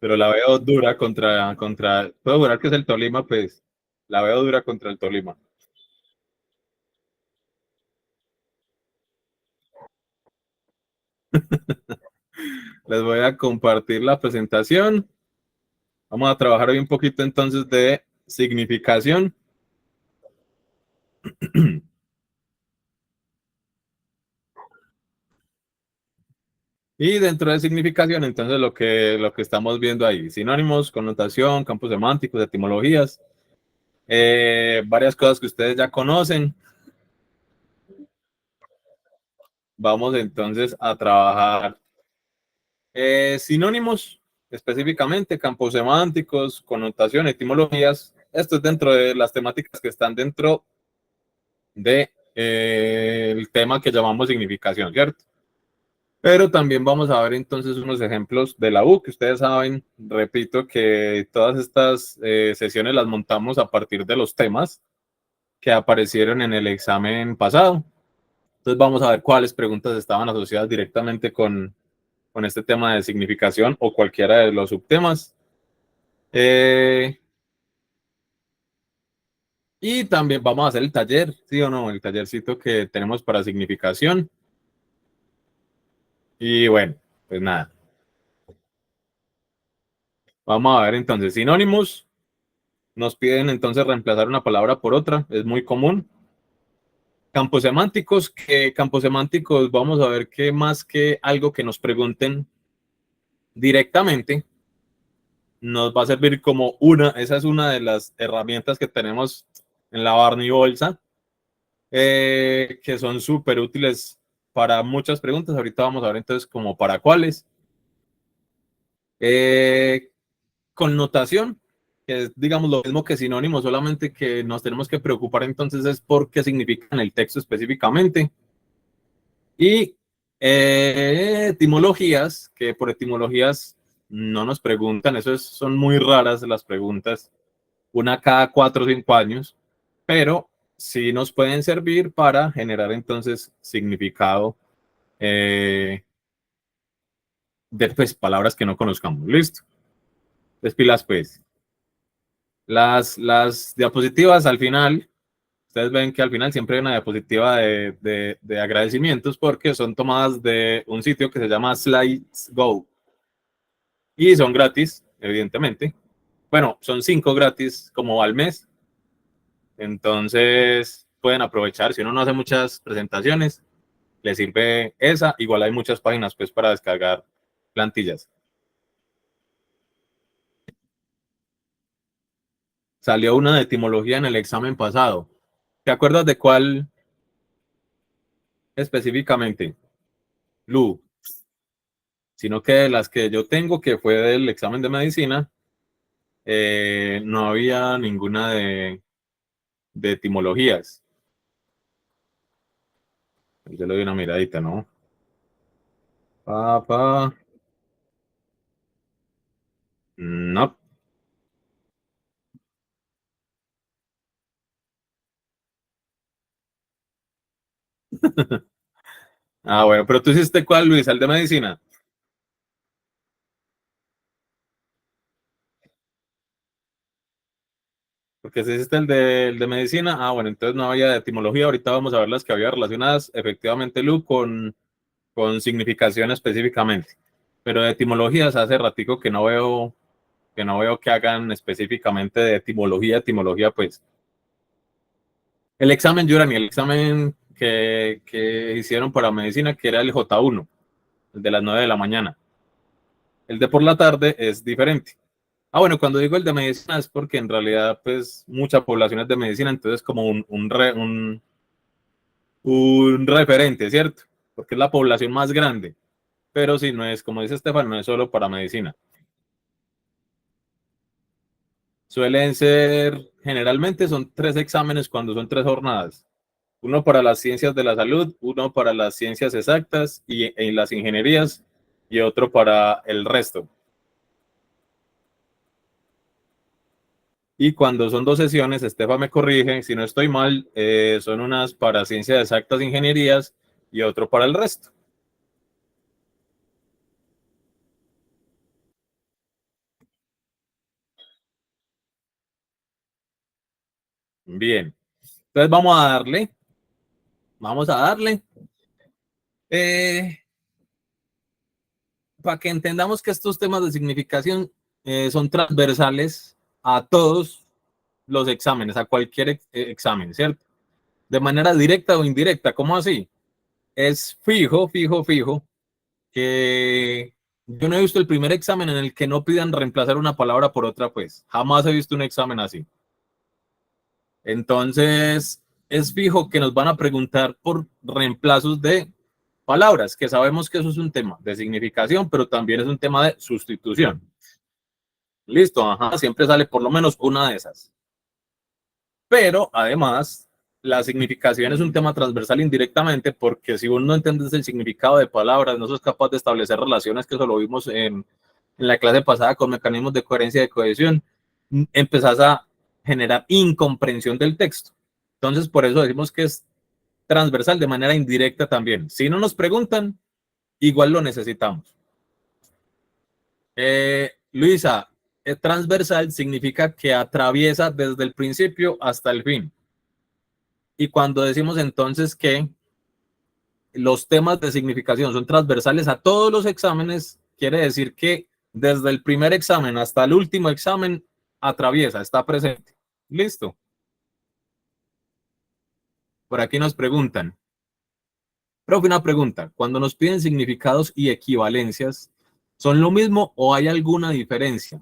pero la veo dura puedo jurar que es el Tolima, pues la veo dura contra el Tolima. Les voy a compartir la presentación. Vamos a trabajar hoy un poquito entonces de significación. Y dentro de significación, entonces lo que estamos viendo ahí, sinónimos, connotación, campos semánticos, etimologías, varias cosas que ustedes ya conocen. Vamos entonces a trabajar sinónimos, específicamente campos semánticos, connotación, etimologías. Esto es dentro de las temáticas que están dentro de el tema que llamamos significación, ¿cierto? Pero también vamos a ver entonces unos ejemplos de la U, que ustedes saben, repito, que todas estas sesiones las montamos a partir de los temas que aparecieron en el examen pasado. Entonces vamos a ver cuáles preguntas estaban asociadas directamente con este tema de significación o cualquiera de los subtemas. Y también vamos a hacer el taller, ¿sí o no? El tallercito que tenemos para significación. Y bueno, pues nada. Vamos a ver entonces sinónimos. Nos piden entonces reemplazar una palabra por otra, es muy común. Campos semánticos, vamos a ver que más que algo que nos pregunten directamente, nos va a servir como esa es una de las herramientas que tenemos en la Barney Bolsa, que son súper útiles para muchas preguntas. Ahorita vamos a ver entonces como para cuáles. Eh, Connotación, que es, digamos, lo mismo que sinónimo, solamente que nos tenemos que preocupar entonces es por qué significan el texto específicamente. Y etimologías, que por etimologías no nos preguntan, son muy raras las preguntas, una cada 4 o 5 años, pero sí nos pueden servir para generar entonces significado de pues, palabras que no conozcamos. Listo. Despilas pues. Las diapositivas al final, ustedes ven que al final siempre hay una diapositiva de agradecimientos porque son tomadas de un sitio que se llama Slides.go y son gratis, evidentemente. Bueno, son 5 gratis como al mes, entonces pueden aprovechar. Si uno no hace muchas presentaciones, les sirve esa. Igual hay muchas páginas pues para descargar plantillas. Salió una de etimología en el examen pasado. ¿Te acuerdas de cuál específicamente? Lu, sino que de las que yo tengo, que fue del examen de medicina, no había ninguna de etimologías. Yo le doy una miradita, ¿no? Pa. No. Ah, bueno, pero tú hiciste cuál, Luis, el de medicina. Porque si hiciste el de medicina, bueno, entonces no había de etimología. Ahorita vamos a ver las que había relacionadas, efectivamente, Lu, con significación específicamente. Pero de etimologías hace ratico que no veo que hagan específicamente de etimología, pues. El examen, Yurani, el examen que hicieron para medicina, que era el J1, el de las 9 de la mañana. El de por la tarde es diferente. Bueno, cuando digo el de medicina es porque en realidad, pues, mucha población es de medicina, entonces como un referente, ¿cierto? Porque es la población más grande. Pero sí, no es, como dice Estefan, no es solo para medicina. Suelen ser, generalmente son 3 exámenes cuando son 3 jornadas. Uno para las ciencias de la salud, uno para las ciencias exactas y en las ingenierías y otro para el resto. Y cuando son 2 sesiones, Estefa me corrige, si no estoy mal, son unas para ciencias exactas, ingenierías y otro para el resto. Bien. Entonces vamos a darle. Para que entendamos que estos temas de significación son transversales a todos los exámenes, a cualquier examen, ¿cierto? De manera directa o indirecta. ¿Cómo así? Es fijo que yo no he visto el primer examen en el que no pidan reemplazar una palabra por otra, pues. Jamás he visto un examen así. Entonces, es fijo que nos van a preguntar por reemplazos de palabras, que sabemos que eso es un tema de significación, pero también es un tema de sustitución. Listo, ajá, siempre sale por lo menos una de esas. Pero además, la significación es un tema transversal indirectamente, porque si uno no entiende el significado de palabras, no sos capaz de establecer relaciones, que eso lo vimos en la clase pasada con mecanismos de coherencia y de cohesión, empezás a generar incomprensión del texto. Entonces, por eso decimos que es transversal de manera indirecta también. Si no nos preguntan, igual lo necesitamos. Luisa, transversal significa que atraviesa desde el principio hasta el fin. Y cuando decimos entonces que los temas de significación son transversales a todos los exámenes, quiere decir que desde el primer examen hasta el último examen atraviesa, está presente. Listo. Por aquí nos preguntan. Profe, una pregunta. Cuando nos piden significados y equivalencias, ¿son lo mismo o hay alguna diferencia?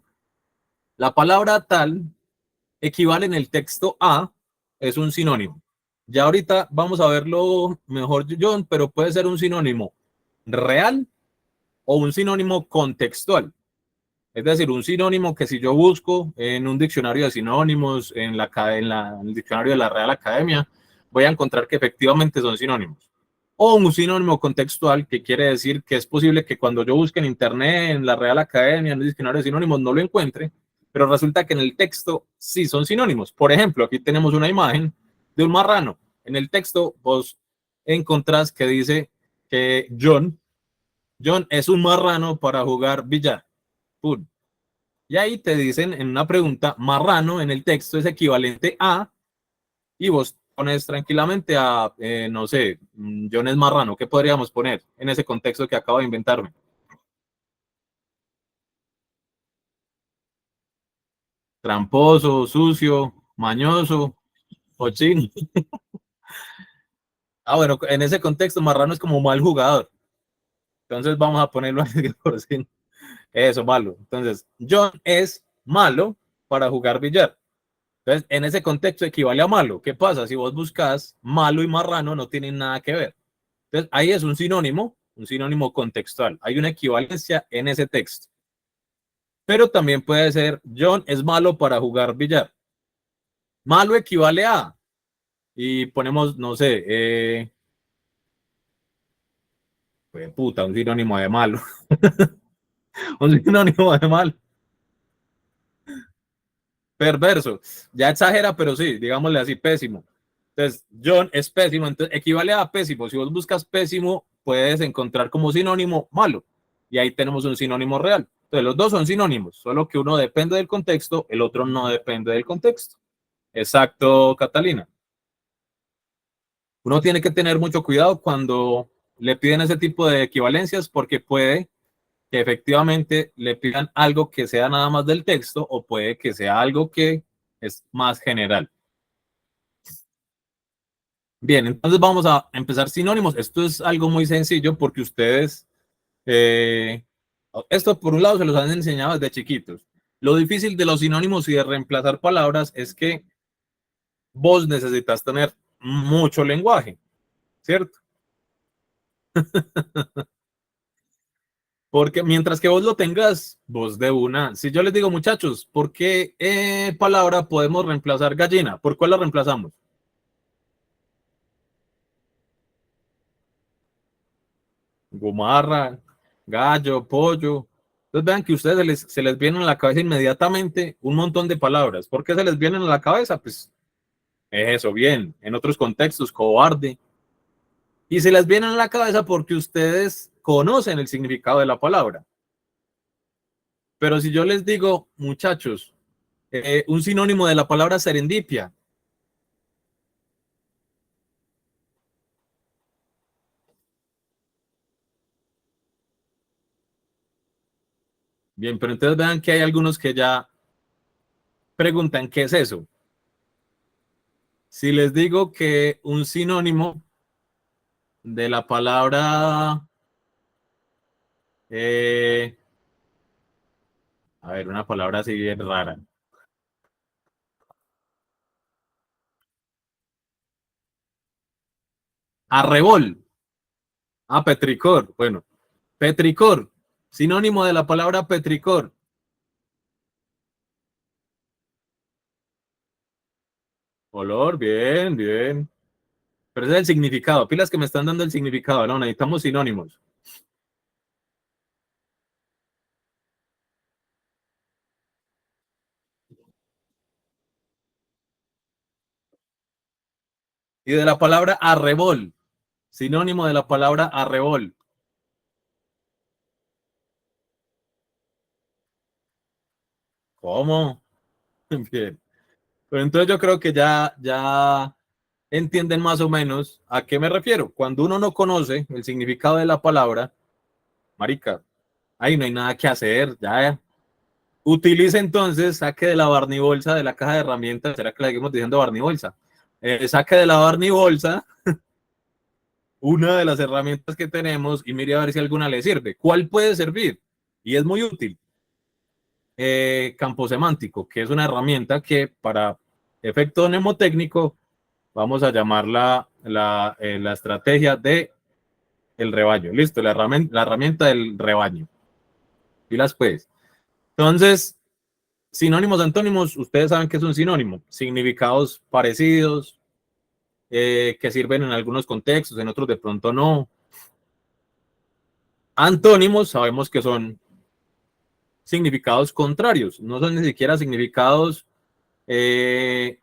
La palabra tal equivale en el texto a, es un sinónimo. Ya ahorita vamos a verlo mejor, John, pero puede ser un sinónimo real o un sinónimo contextual. Es decir, un sinónimo que si yo busco en un diccionario de sinónimos, en el diccionario de la Real Academia, voy a encontrar que efectivamente son sinónimos. O un sinónimo contextual, que quiere decir que es posible que cuando yo busque en Internet, en la Real Academia, en el diccionario de sinónimos, no lo encuentre, pero resulta que en el texto sí son sinónimos. Por ejemplo, aquí tenemos una imagen de un marrano. En el texto vos encontrás que dice que John es un marrano para jugar billar. Y ahí te dicen en una pregunta, marrano en el texto es equivalente a, y vos pones tranquilamente a, no sé, John es marrano. ¿Qué podríamos poner en ese contexto que acabo de inventarme? Tramposo, sucio, mañoso, cochino. Bueno, en ese contexto, marrano es como mal jugador. Entonces vamos a ponerlo así por sí. Eso, malo. Entonces, John es malo para jugar billar. Entonces, en ese contexto equivale a malo. ¿Qué pasa? Si vos buscas malo y marrano, no tienen nada que ver. Entonces, ahí es un sinónimo contextual. Hay una equivalencia en ese texto. Pero también puede ser, John es malo para jugar billar. Malo equivale a, y ponemos, no sé, puta, un sinónimo de malo. Un sinónimo de malo. Perverso. Ya exagera, pero sí, digámosle así, pésimo. Entonces, John es pésimo, entonces equivale a pésimo. Si vos buscas pésimo, puedes encontrar como sinónimo malo. Y ahí tenemos un sinónimo real. Entonces, los dos son sinónimos, solo que uno depende del contexto, el otro no depende del contexto. Exacto, Catalina. Uno tiene que tener mucho cuidado cuando le piden ese tipo de equivalencias, porque puede que efectivamente le pidan algo que sea nada más del texto, o puede que sea algo que es más general. Bien, entonces vamos a empezar sinónimos. Esto es algo muy sencillo porque ustedes, eh, esto por un lado se los han enseñado desde chiquitos. Lo difícil de los sinónimos y de reemplazar palabras es que vos necesitas tener mucho lenguaje, ¿cierto? Porque mientras que vos lo tengas, vos de una. Si yo les digo, muchachos, ¿por qué palabra podemos reemplazar gallina? ¿Por cuál la reemplazamos? Gomarra, gallo, pollo. Entonces vean que a ustedes se les vienen a la cabeza inmediatamente un montón de palabras. ¿Por qué se les vienen a la cabeza? Pues es eso, bien. En otros contextos, cobarde. Y se les vienen a la cabeza porque ustedes conocen el significado de la palabra. Pero si yo les digo, muchachos, un sinónimo de la palabra serendipia, Bien, pero entonces vean que hay algunos que ya preguntan qué es eso. Si les digo que un sinónimo de la palabra, eh, a ver, una palabra así bien rara. Arrebol. Ah, petricor. Bueno, petricor. Sinónimo de la palabra petricor. Olor, bien, bien. Pero ese es el significado. Pilas que me están dando el significado. No, necesitamos sinónimos. Y de la palabra arrebol. Sinónimo de la palabra arrebol. ¿Cómo? Bien. Pero entonces yo creo que ya entienden más o menos a qué me refiero. Cuando uno no conoce el significado de la palabra, marica, ahí no hay nada que hacer. Ya utilice entonces, saque de la barnibolsa de la caja de herramientas. ¿Será que le seguimos diciendo barnibolsa? Saque de la barnibolsa una de las herramientas que tenemos y mire a ver si alguna le sirve. ¿Cuál puede servir? Y es muy útil. Campo semántico, que es una herramienta que para efecto mnemotécnico vamos a llamarla la estrategia de el rebaño. Listo, la herramienta del rebaño. Y las pues. Entonces, sinónimos, antónimos, ustedes saben que es un sinónimo. Significados parecidos, que sirven en algunos contextos, en otros de pronto no. Antónimos sabemos que son significados contrarios, no son ni siquiera eh,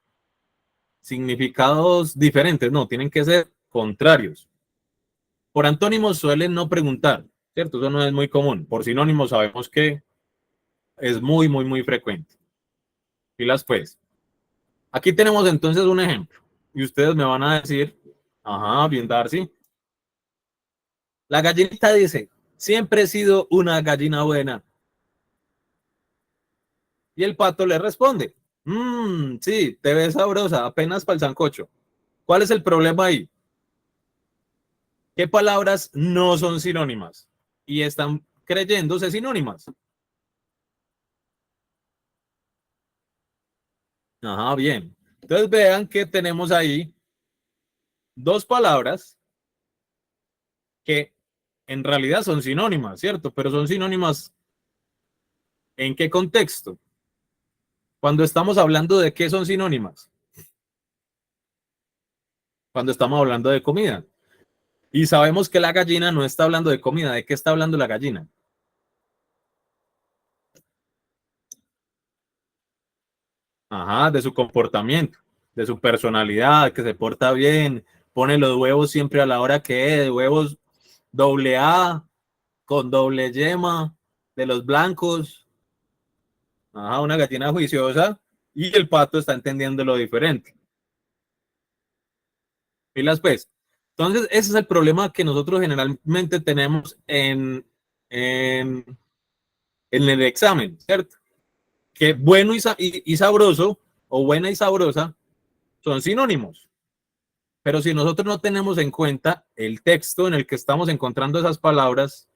significados diferentes, no, tienen que ser contrarios. Por antónimos suelen no preguntar, ¿cierto? Eso no es muy común. Por sinónimos sabemos que es muy, muy, muy frecuente. Y las pues. Aquí tenemos entonces un ejemplo. Y ustedes me van a decir, ajá, bien, Darcy. La gallinita dice, siempre he sido una gallina buena. Y el pato le responde, sí, te ves sabrosa, apenas para el sancocho. ¿Cuál es el problema ahí? ¿Qué palabras no son sinónimas? Y están creyéndose sinónimas. Ajá, bien. Entonces vean que tenemos ahí dos palabras que en realidad son sinónimas, ¿cierto? Pero son sinónimas ¿en qué contexto? Cuando estamos hablando de qué son sinónimas. Cuando estamos hablando de comida. Y sabemos que la gallina no está hablando de comida. ¿De qué está hablando la gallina? Ajá, de su comportamiento, de su personalidad, que se porta bien, pone los huevos siempre a la hora que es, huevos doble A, con doble yema, de los blancos. Ajá, una gallina juiciosa y el pato está entendiendo lo diferente. Pilas pues. Entonces, ese es el problema que nosotros generalmente tenemos en el examen, ¿cierto? Que bueno y sabroso o buena y sabrosa son sinónimos. Pero si nosotros no tenemos en cuenta el texto en el que estamos encontrando esas palabras,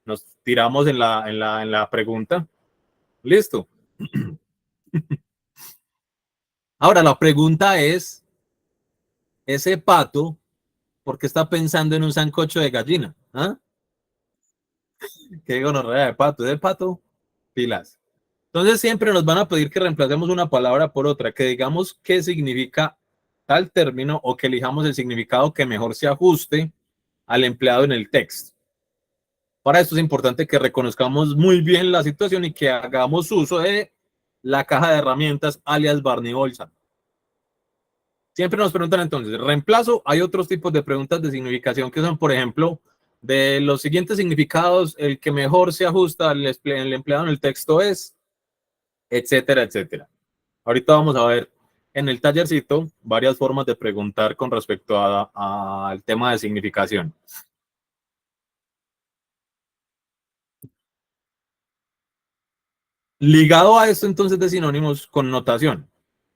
nos tiramos en la pregunta. Listo. Ahora, la pregunta es, ese pato, ¿por qué está pensando en un sancocho de gallina? ¿Ah? ¿Qué digo, no, de pato? ¿Es de pato? Pilas. Entonces siempre nos van a pedir que reemplacemos una palabra por otra, que digamos qué significa tal término o que elijamos el significado que mejor se ajuste al empleado en el texto. Para esto es importante que reconozcamos muy bien la situación y que hagamos uso de la caja de herramientas alias Barney Bolsa. Siempre nos preguntan entonces, reemplazo, hay otros tipos de preguntas de significación que son, por ejemplo, de los siguientes significados, el que mejor se ajusta al empleado en el texto es, etcétera, etcétera. Ahorita vamos a ver en el tallercito varias formas de preguntar con respecto al tema de significación. Ligado a esto entonces de sinónimos, connotación.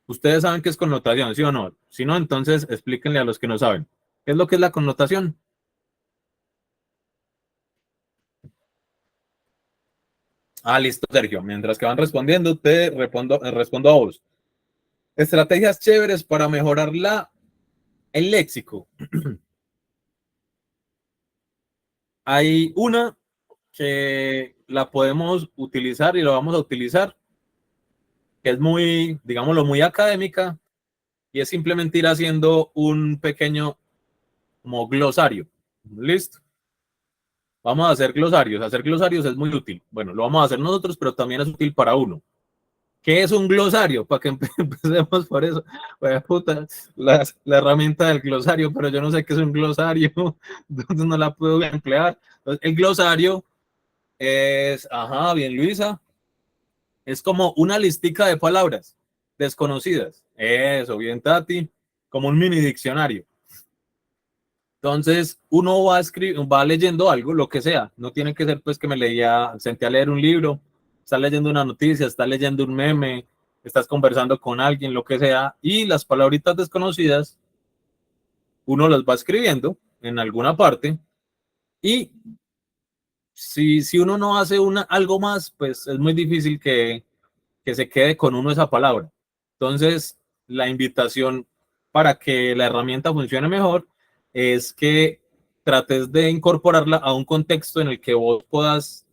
Ustedes saben qué es connotación, ¿sí o no? Si no, entonces explíquenle a los que no saben. ¿Qué es lo que es la connotación? Ah, listo, Sergio. Mientras que van respondiendo, te respondo a vos. Estrategias chéveres para mejorar el léxico. Hay una que la podemos utilizar y lo vamos a utilizar, que es muy, digámoslo, muy académica, y es simplemente ir haciendo un pequeño como glosario. ¿Listo? Vamos a hacer glosarios. Hacer glosarios es muy útil. Bueno, lo vamos a hacer nosotros, pero también es útil para uno. ¿Qué es un glosario? Para que empecemos por eso. Pues, puta, la herramienta del glosario, pero yo no sé qué es un glosario, entonces no la puedo emplear. Entonces, el glosario es, ajá, bien Luisa, es como una listica de palabras desconocidas. Eso, bien Tati, como un mini diccionario. Entonces, uno va leyendo algo, lo que sea. No tiene que ser pues que me senté a leer un libro, estás leyendo una noticia, estás leyendo un meme, estás conversando con alguien, lo que sea, y las palabritas desconocidas, uno las va escribiendo en alguna parte, y si uno no hace algo más, pues es muy difícil que se quede con uno esa palabra. Entonces, la invitación para que la herramienta funcione mejor es que trates de incorporarla a un contexto en el que vos puedas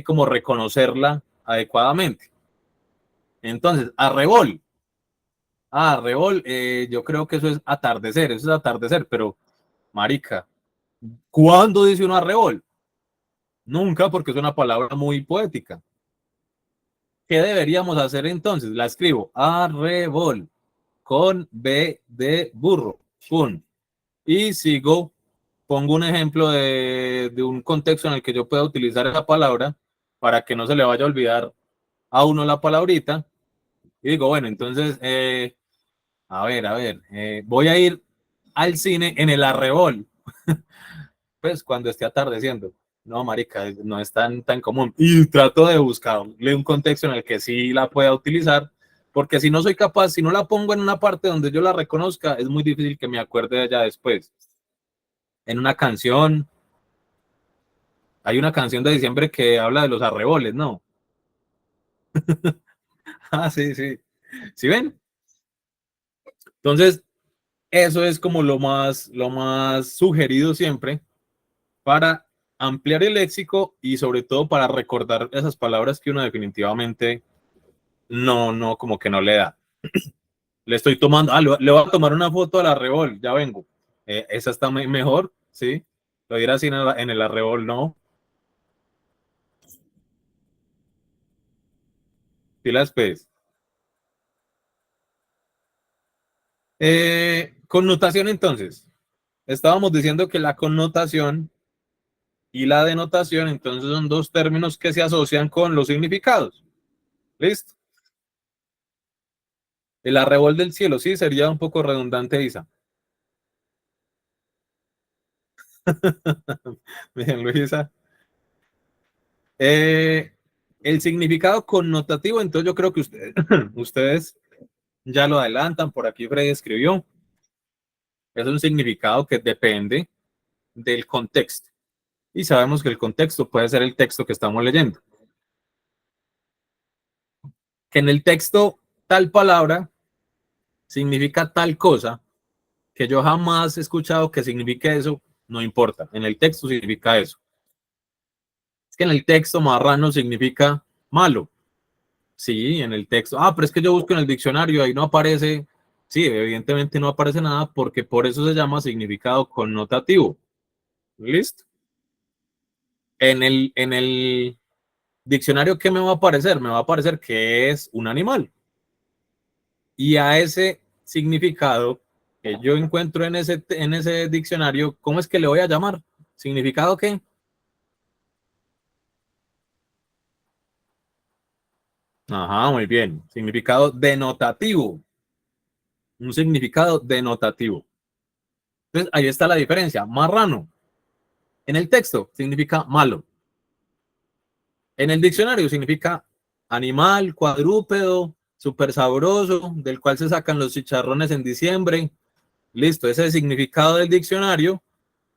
como reconocerla adecuadamente. Entonces, arrebol. Arrebol, yo creo que eso es atardecer, pero marica, ¿cuándo dice uno arrebol? Nunca, porque es una palabra muy poética. ¿Qué deberíamos hacer entonces? La escribo, arrebol, con B de burro. Pum. Y sigo, pongo un ejemplo de un contexto en el que yo pueda utilizar esa palabra para que no se le vaya a olvidar a uno la palabrita. Y digo, bueno, entonces, voy a ir al cine en el arrebol, pues cuando esté atardeciendo. No, marica, no es tan común. Y trato de buscarle un contexto en el que sí la pueda utilizar, porque si no soy capaz, si no la pongo en una parte donde yo la reconozca, es muy difícil que me acuerde de ella después. En una canción, hay una canción de diciembre que habla de los arreboles, ¿no? Ah, sí, sí. ¿Sí ven? Entonces, eso es como lo más sugerido siempre para ampliar el léxico y sobre todo para recordar esas palabras que uno definitivamente no, como que no le da. Le estoy tomando, le voy a tomar una foto al arrebol, ya vengo. Esa está mejor, ¿sí? Lo dirá así en el arrebol, no. Sí, las pues. Connotación entonces. Estábamos diciendo que la connotación y la denotación entonces son dos términos que se asocian con los significados. ¿Listo? El arrebol del cielo, sí, sería un poco redundante, Isa. Bien, Luisa. Eh, el significado connotativo, entonces yo creo que ustedes ya lo adelantan, por aquí Freddy escribió, es un significado que depende del contexto. Y sabemos que el contexto puede ser el texto que estamos leyendo. Que en el texto tal palabra significa tal cosa, que yo jamás he escuchado que signifique eso, no importa. En el texto significa eso. Es que en el texto marrano significa malo. Sí, en el texto. Ah, pero es que yo busco en el diccionario, ahí no aparece. Sí, evidentemente no aparece nada porque por eso se llama significado connotativo. ¿Listo? En el diccionario, ¿qué me va a aparecer? Me va a aparecer que es un animal. Y a ese significado que yo encuentro en ese diccionario, ¿cómo es que le voy a llamar? ¿Significado qué? Ajá, muy bien. Significado denotativo. Un significado denotativo. Entonces, ahí está la diferencia. Marrano. En el texto significa malo. En el diccionario significa animal, cuadrúpedo, súper sabroso, del cual se sacan los chicharrones en diciembre. Listo, ese significado del diccionario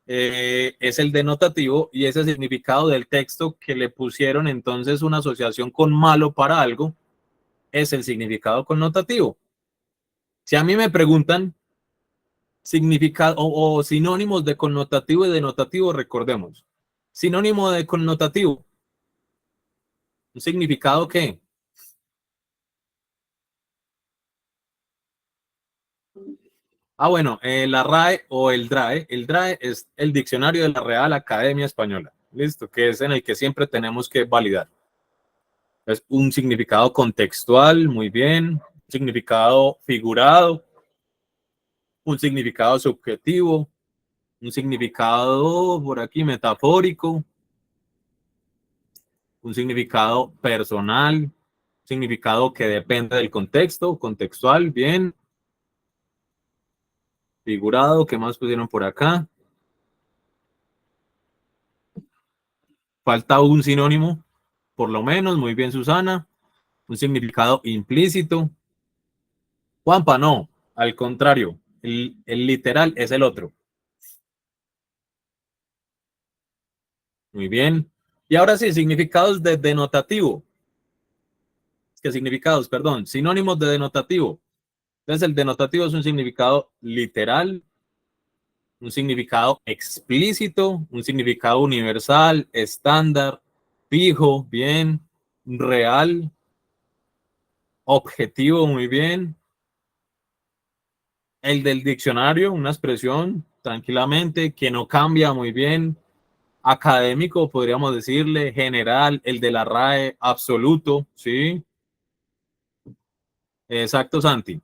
es el denotativo y ese significado del texto que le pusieron entonces una asociación con malo para algo es el significado connotativo. Si a mí me preguntan significado o sinónimos de connotativo y denotativo, recordemos. Sinónimo de connotativo. ¿Un significado qué? Bueno, la RAE o el DRAE. El DRAE es el diccionario de la Real Academia Española. Listo, que es en el que siempre tenemos que validar. Es un significado contextual, muy bien. Significado figurado. Un significado subjetivo. Un significado por aquí metafórico. Un significado personal. Significado que depende del contexto. Contextual, bien. Figurado, ¿qué más pusieron por acá? Falta un sinónimo, por lo menos, muy bien, Susana. Un significado implícito. Juanpa, no, al contrario, el literal es el otro. Muy bien. Y ahora sí, significados de denotativo. ¿Qué significados? Perdón, sinónimos de denotativo. Entonces, el denotativo es un significado literal, un significado explícito, un significado universal, estándar, fijo, bien, real, objetivo, muy bien. El del diccionario, una expresión tranquilamente que no cambia, muy bien. Académico, podríamos decirle, general, el de la RAE, absoluto, ¿sí? Exacto, Santi.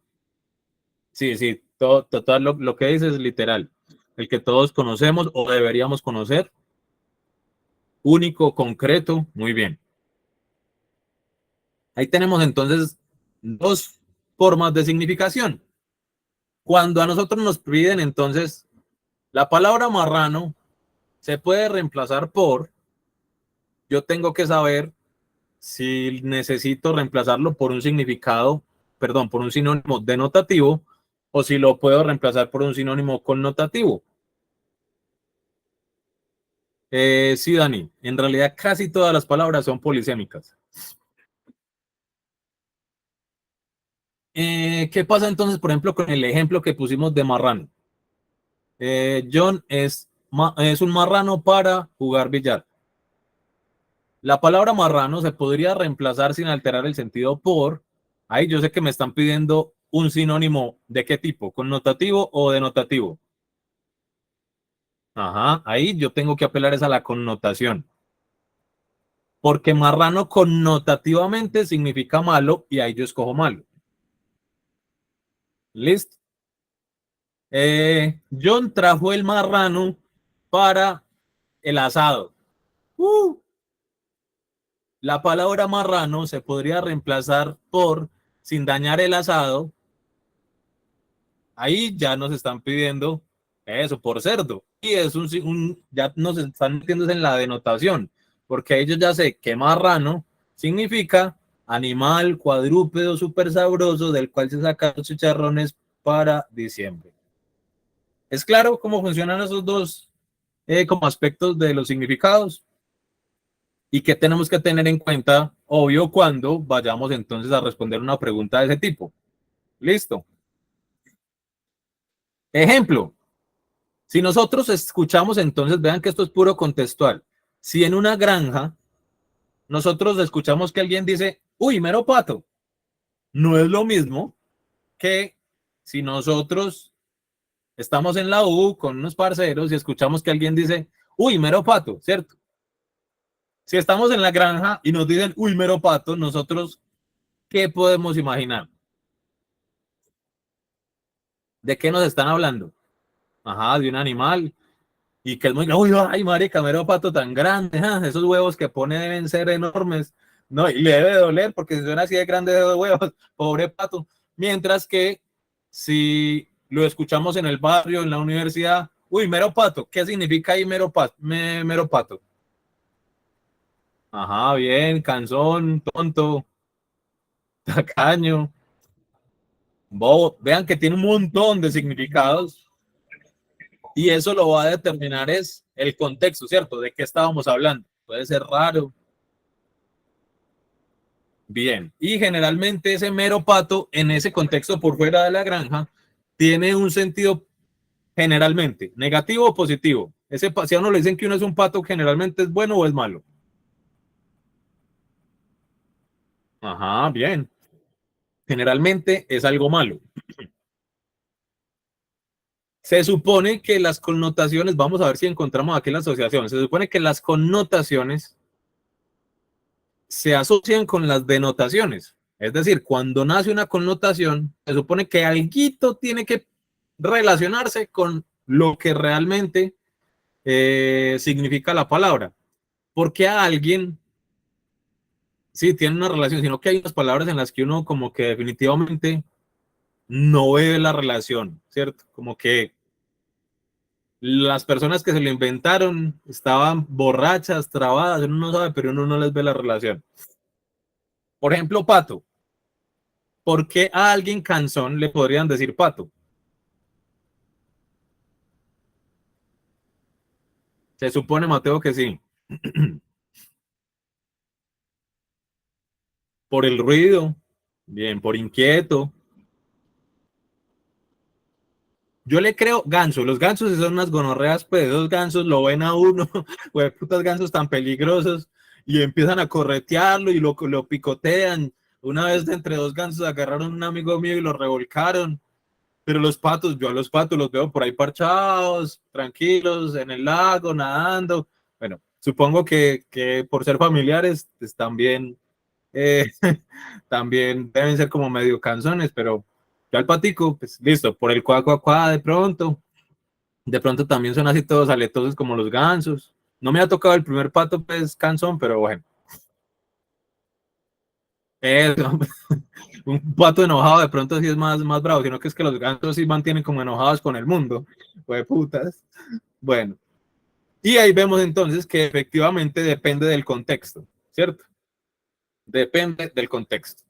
Sí, sí, todo lo que dices es literal. El que todos conocemos o deberíamos conocer, único, concreto, muy bien. Ahí tenemos entonces dos formas de significación. Cuando a nosotros nos piden entonces la palabra marrano se puede reemplazar por, yo tengo que saber si necesito reemplazarlo por un significado, perdón, por un sinónimo denotativo o si lo puedo reemplazar por un sinónimo connotativo. Sí, Dani, en realidad casi todas las palabras son polisémicas. ¿Qué pasa entonces, por ejemplo, con el ejemplo que pusimos de marrano? John es un marrano para jugar billar. La palabra marrano se podría reemplazar sin alterar el sentido por, ahí yo sé que me están pidiendo un sinónimo de qué tipo, connotativo o denotativo. Ajá, ahí yo tengo que apelar es a la connotación. Porque marrano connotativamente significa malo y ahí yo escojo malo. ¿Listo? John trajo el marrano para el asado. La palabra marrano se podría reemplazar por sin dañar el asado. Ahí ya nos están pidiendo eso por cerdo. Y es ya nos están metiendo en la denotación, porque ellos ya sé que marrano significa animal cuadrúpedo súper sabroso del cual se sacan los chicharrones para diciembre. ¿Es claro cómo funcionan esos dos como aspectos de los significados? ¿Y qué tenemos que tener en cuenta, obvio, cuando vayamos entonces a responder una pregunta de ese tipo? Listo. Ejemplo, si nosotros escuchamos entonces, vean que esto es puro contextual. Si en una granja nosotros escuchamos que alguien dice, uy, mero pato, no es lo mismo que si nosotros estamos en la U con unos parceros y escuchamos que alguien dice, uy, mero pato, ¿cierto? Si estamos en la granja y nos dicen, uy, mero pato, nosotros, ¿qué podemos imaginar? ¿De qué nos están hablando? Ajá, de un animal. Y que es muy, uy, ay, marica, mero pato tan grande, ¿eh? Esos huevos que pone deben ser enormes. No, y le debe doler porque si son así de grandes de huevos, pobre pato. Mientras que si lo escuchamos en el barrio, en la universidad, uy, mero pato, ¿qué significa ahí mero pato? Mero pato. Ajá, bien, cansón, tonto. tacaño, bobo. Vean que tiene un montón de significados y eso lo va a determinar es el contexto, ¿cierto? ¿De qué estábamos hablando? Puede ser raro. Bien. Y generalmente ese mero pato en ese contexto por fuera de la granja tiene un sentido generalmente negativo o positivo. Ese, si a uno le dicen que uno es un pato, generalmente es bueno o es malo. Ajá, bien. Generalmente es algo malo. Se supone que las connotaciones, vamos a ver si encontramos aquí la asociación, se supone que las connotaciones se asocian con las denotaciones. Es decir, cuando nace una connotación, se supone que algo tiene que relacionarse con lo que realmente significa la palabra. Porque a alguien sí tiene una relación, sino que hay unas palabras en las que uno como que definitivamente no ve la relación, ¿cierto? Como que las personas que se lo inventaron estaban borrachas, trabadas, uno no sabe, pero uno no les ve la relación. Por ejemplo, pato. ¿Por qué a alguien cansón le podrían decir pato? Se supone, Mateo, que sí. Por el ruido, bien, por inquieto. Yo le creo ganso. Los gansos son unas gonorreas, pues esos gansos lo ven a uno, güey, putas gansos tan peligrosos, y empiezan a corretearlo y lo picotean. Una vez de entre dos gansos agarraron a un amigo mío y lo revolcaron. Pero los patos, yo a los patos los veo por ahí parchados, tranquilos, en el lago, nadando. Bueno, supongo que por ser familiares, pues también, eh, también deben ser como medio canzones, pero yo al patico, pues listo, por el cuá, cuá, cuá, de pronto también son así todos aletosos como los gansos. No me ha tocado el primer pato, pues canzón, pero bueno. Eso, un pato enojado de pronto sí es más bravo, sino que es que los gansos sí mantienen como enojados con el mundo. Pues putas. Bueno, y ahí vemos entonces que efectivamente depende del contexto, ¿cierto? Depende del contexto.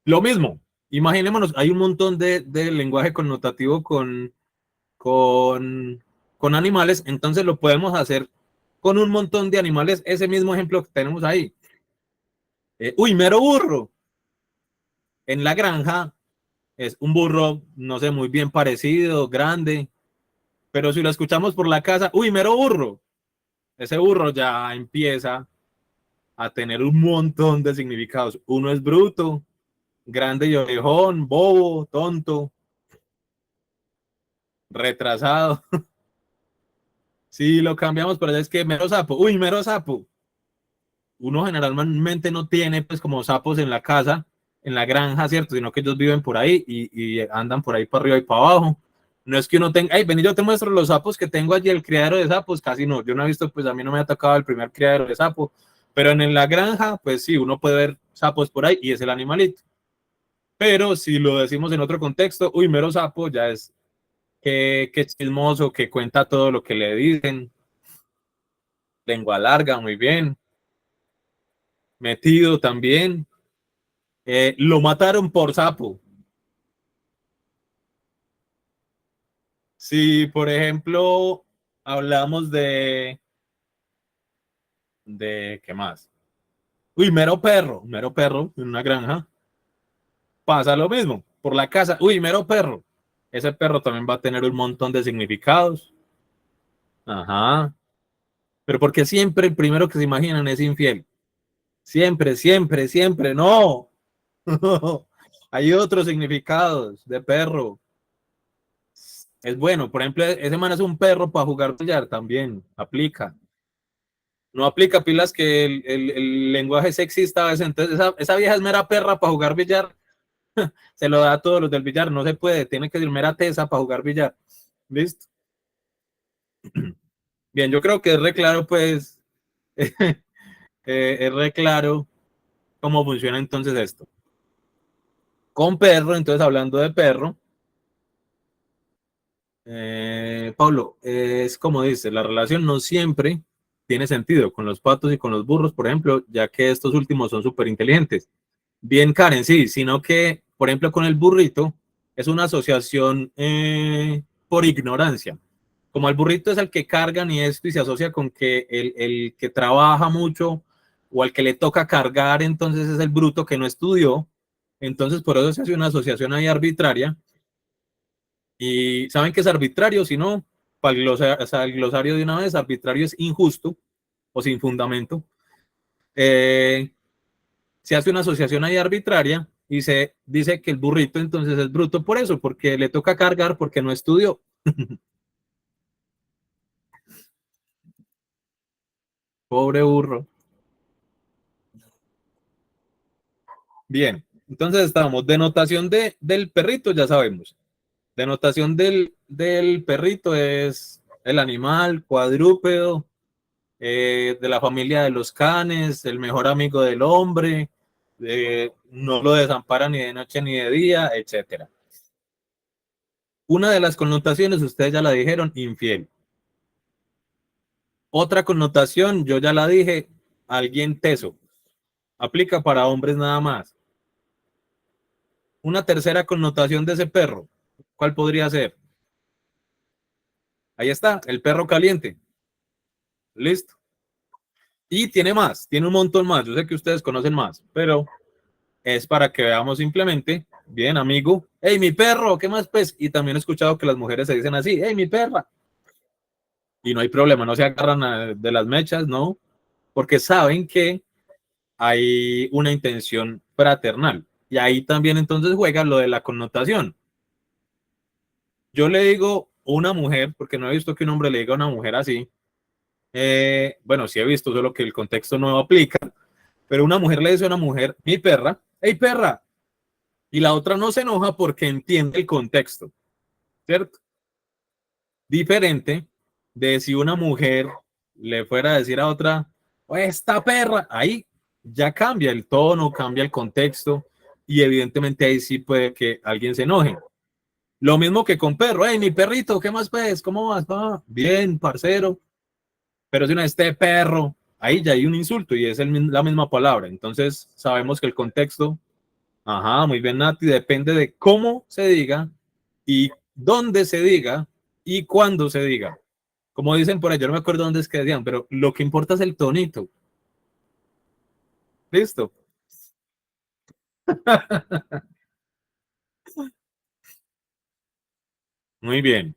Lo mismo, imaginémonos, hay un montón de lenguaje connotativo con, con animales, entonces lo podemos hacer con un montón de animales, ese mismo ejemplo que tenemos ahí. Uy, mero burro. En la granja es un burro, no sé, muy bien parecido, grande, pero si lo escuchamos por la casa, uy, mero burro. Ese burro ya empieza a tener un montón de significados. Uno es bruto, grande y orejón, bobo, tonto, retrasado. Si lo cambiamos, pero es que mero sapo, uy, mero sapo. Uno generalmente no tiene pues como sapos en la casa, en la granja, ¿cierto? Sino que ellos viven por ahí y andan por ahí para arriba y para abajo. No es que uno tenga, hey, ven y yo te muestro los sapos que tengo allí, el criadero de sapos, casi no. Yo no he visto, pues a mí no me ha tocado el primer criadero de sapos, pero en la granja, pues sí, uno puede ver sapos por ahí y es el animalito. Pero si lo decimos en otro contexto, uy, mero sapo, ya es que chismoso, que cuenta todo lo que le dicen, lengua larga, muy bien, metido también. Lo mataron por sapo. Si, por ejemplo, hablamos de ¿qué más? Uy, mero perro en una granja, pasa lo mismo. Por la casa, uy, mero perro. Ese perro también va a tener un montón de significados. Ajá. Pero porque siempre el primero que se imaginan es infiel. Siempre, siempre, siempre, no. Hay otros significados de perro. Es bueno, por ejemplo, ese man es un perro para jugar billar también, aplica. No aplica pilas que el lenguaje sexista a veces, entonces esa vieja es mera perra para jugar billar, se lo da a todos los del billar, no se puede, tiene que ser mera tesa para jugar billar. ¿Listo? Bien, yo creo que es re claro, pues, es re claro cómo funciona entonces esto. Con perro, entonces hablando de perro, Pablo, es como dice, la relación no siempre tiene sentido con los patos y con los burros, por ejemplo, ya que estos últimos son súper inteligentes. Bien, Karen, sí, sino que, por ejemplo, con el burrito es una asociación por ignorancia. Como el burrito es el que cargan y esto y se asocia con que el que trabaja mucho o al que le toca cargar, entonces es el bruto que no estudió. Entonces, por eso se hace una asociación ahí arbitraria. Y saben que es arbitrario, si no, para el glosario de una vez, arbitrario es injusto o sin fundamento. Se hace una asociación ahí arbitraria y se dice que el burrito entonces es bruto por eso, porque le toca cargar porque no estudió. Pobre burro. Bien, entonces estábamos. Denotación del perrito, ya sabemos. Denotación del perrito es el animal cuadrúpedo, de la familia de los canes, el mejor amigo del hombre, no lo desampara ni de noche ni de día, etcétera. Una de las connotaciones, ustedes ya la dijeron, infiel. Otra connotación, yo ya la dije, alguien teso. Aplica para hombres nada más. Una tercera connotación de ese perro, ¿cuál podría ser? Ahí está, el perro caliente. Listo. Y tiene más, tiene un montón más. Yo sé que ustedes conocen más, pero es para que veamos simplemente, bien, amigo, hey, mi perro, ¿qué más pues? Y también he escuchado que las mujeres se dicen así, hey, mi perra. Y no hay problema, no se agarran de las mechas, no, porque saben que hay una intención fraternal. Y ahí también entonces juega lo de la connotación. Yo le digo una mujer, porque no he visto que un hombre le diga a una mujer así. Bueno, sí he visto, solo que el contexto no aplica. Pero una mujer le dice a una mujer, mi perra, hey perra. Y la otra no se enoja porque entiende el contexto, ¿cierto? Diferente de si una mujer le fuera a decir a otra, oh, esta perra, ahí ya cambia el tono, cambia el contexto y evidentemente ahí sí puede que alguien se enoje. Lo mismo que con perro, hey, mi perrito, ¿qué más pues? ¿Cómo vas? Ah, bien, parcero. Pero si no, este perro, ahí ya hay un insulto y es la misma palabra. Entonces sabemos que el contexto, ajá, muy bien, Nati, depende de cómo se diga y dónde se diga y cuándo se diga. Como dicen por ahí, yo no me acuerdo dónde es que decían, pero lo que importa es el tonito. Listo. Muy bien.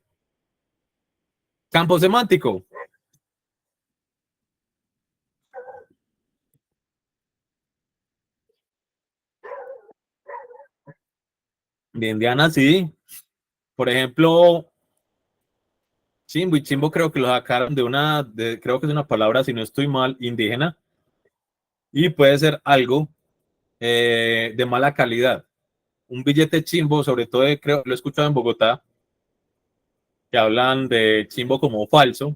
Campo semántico. Bien, Diana, sí. Por ejemplo, chimbo y chimbo creo que lo sacaron creo que es una palabra, si no estoy mal, indígena, y puede ser algo de mala calidad. Un billete chimbo, sobre todo creo, lo he escuchado en Bogotá, que hablan de chimbo como falso,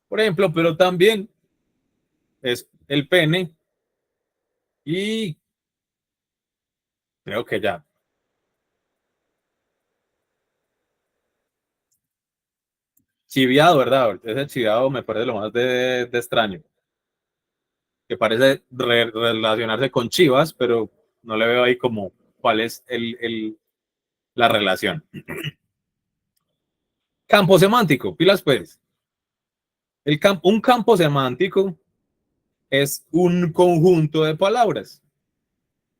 por ejemplo, pero también es el pene y creo que ya. Chiviado, ¿verdad? Ese chiviado me parece lo más de extraño, que parece relacionarse con chivas, pero no le veo ahí como cuál es la relación. Campo semántico, pilas pues. Un campo semántico es un conjunto de palabras.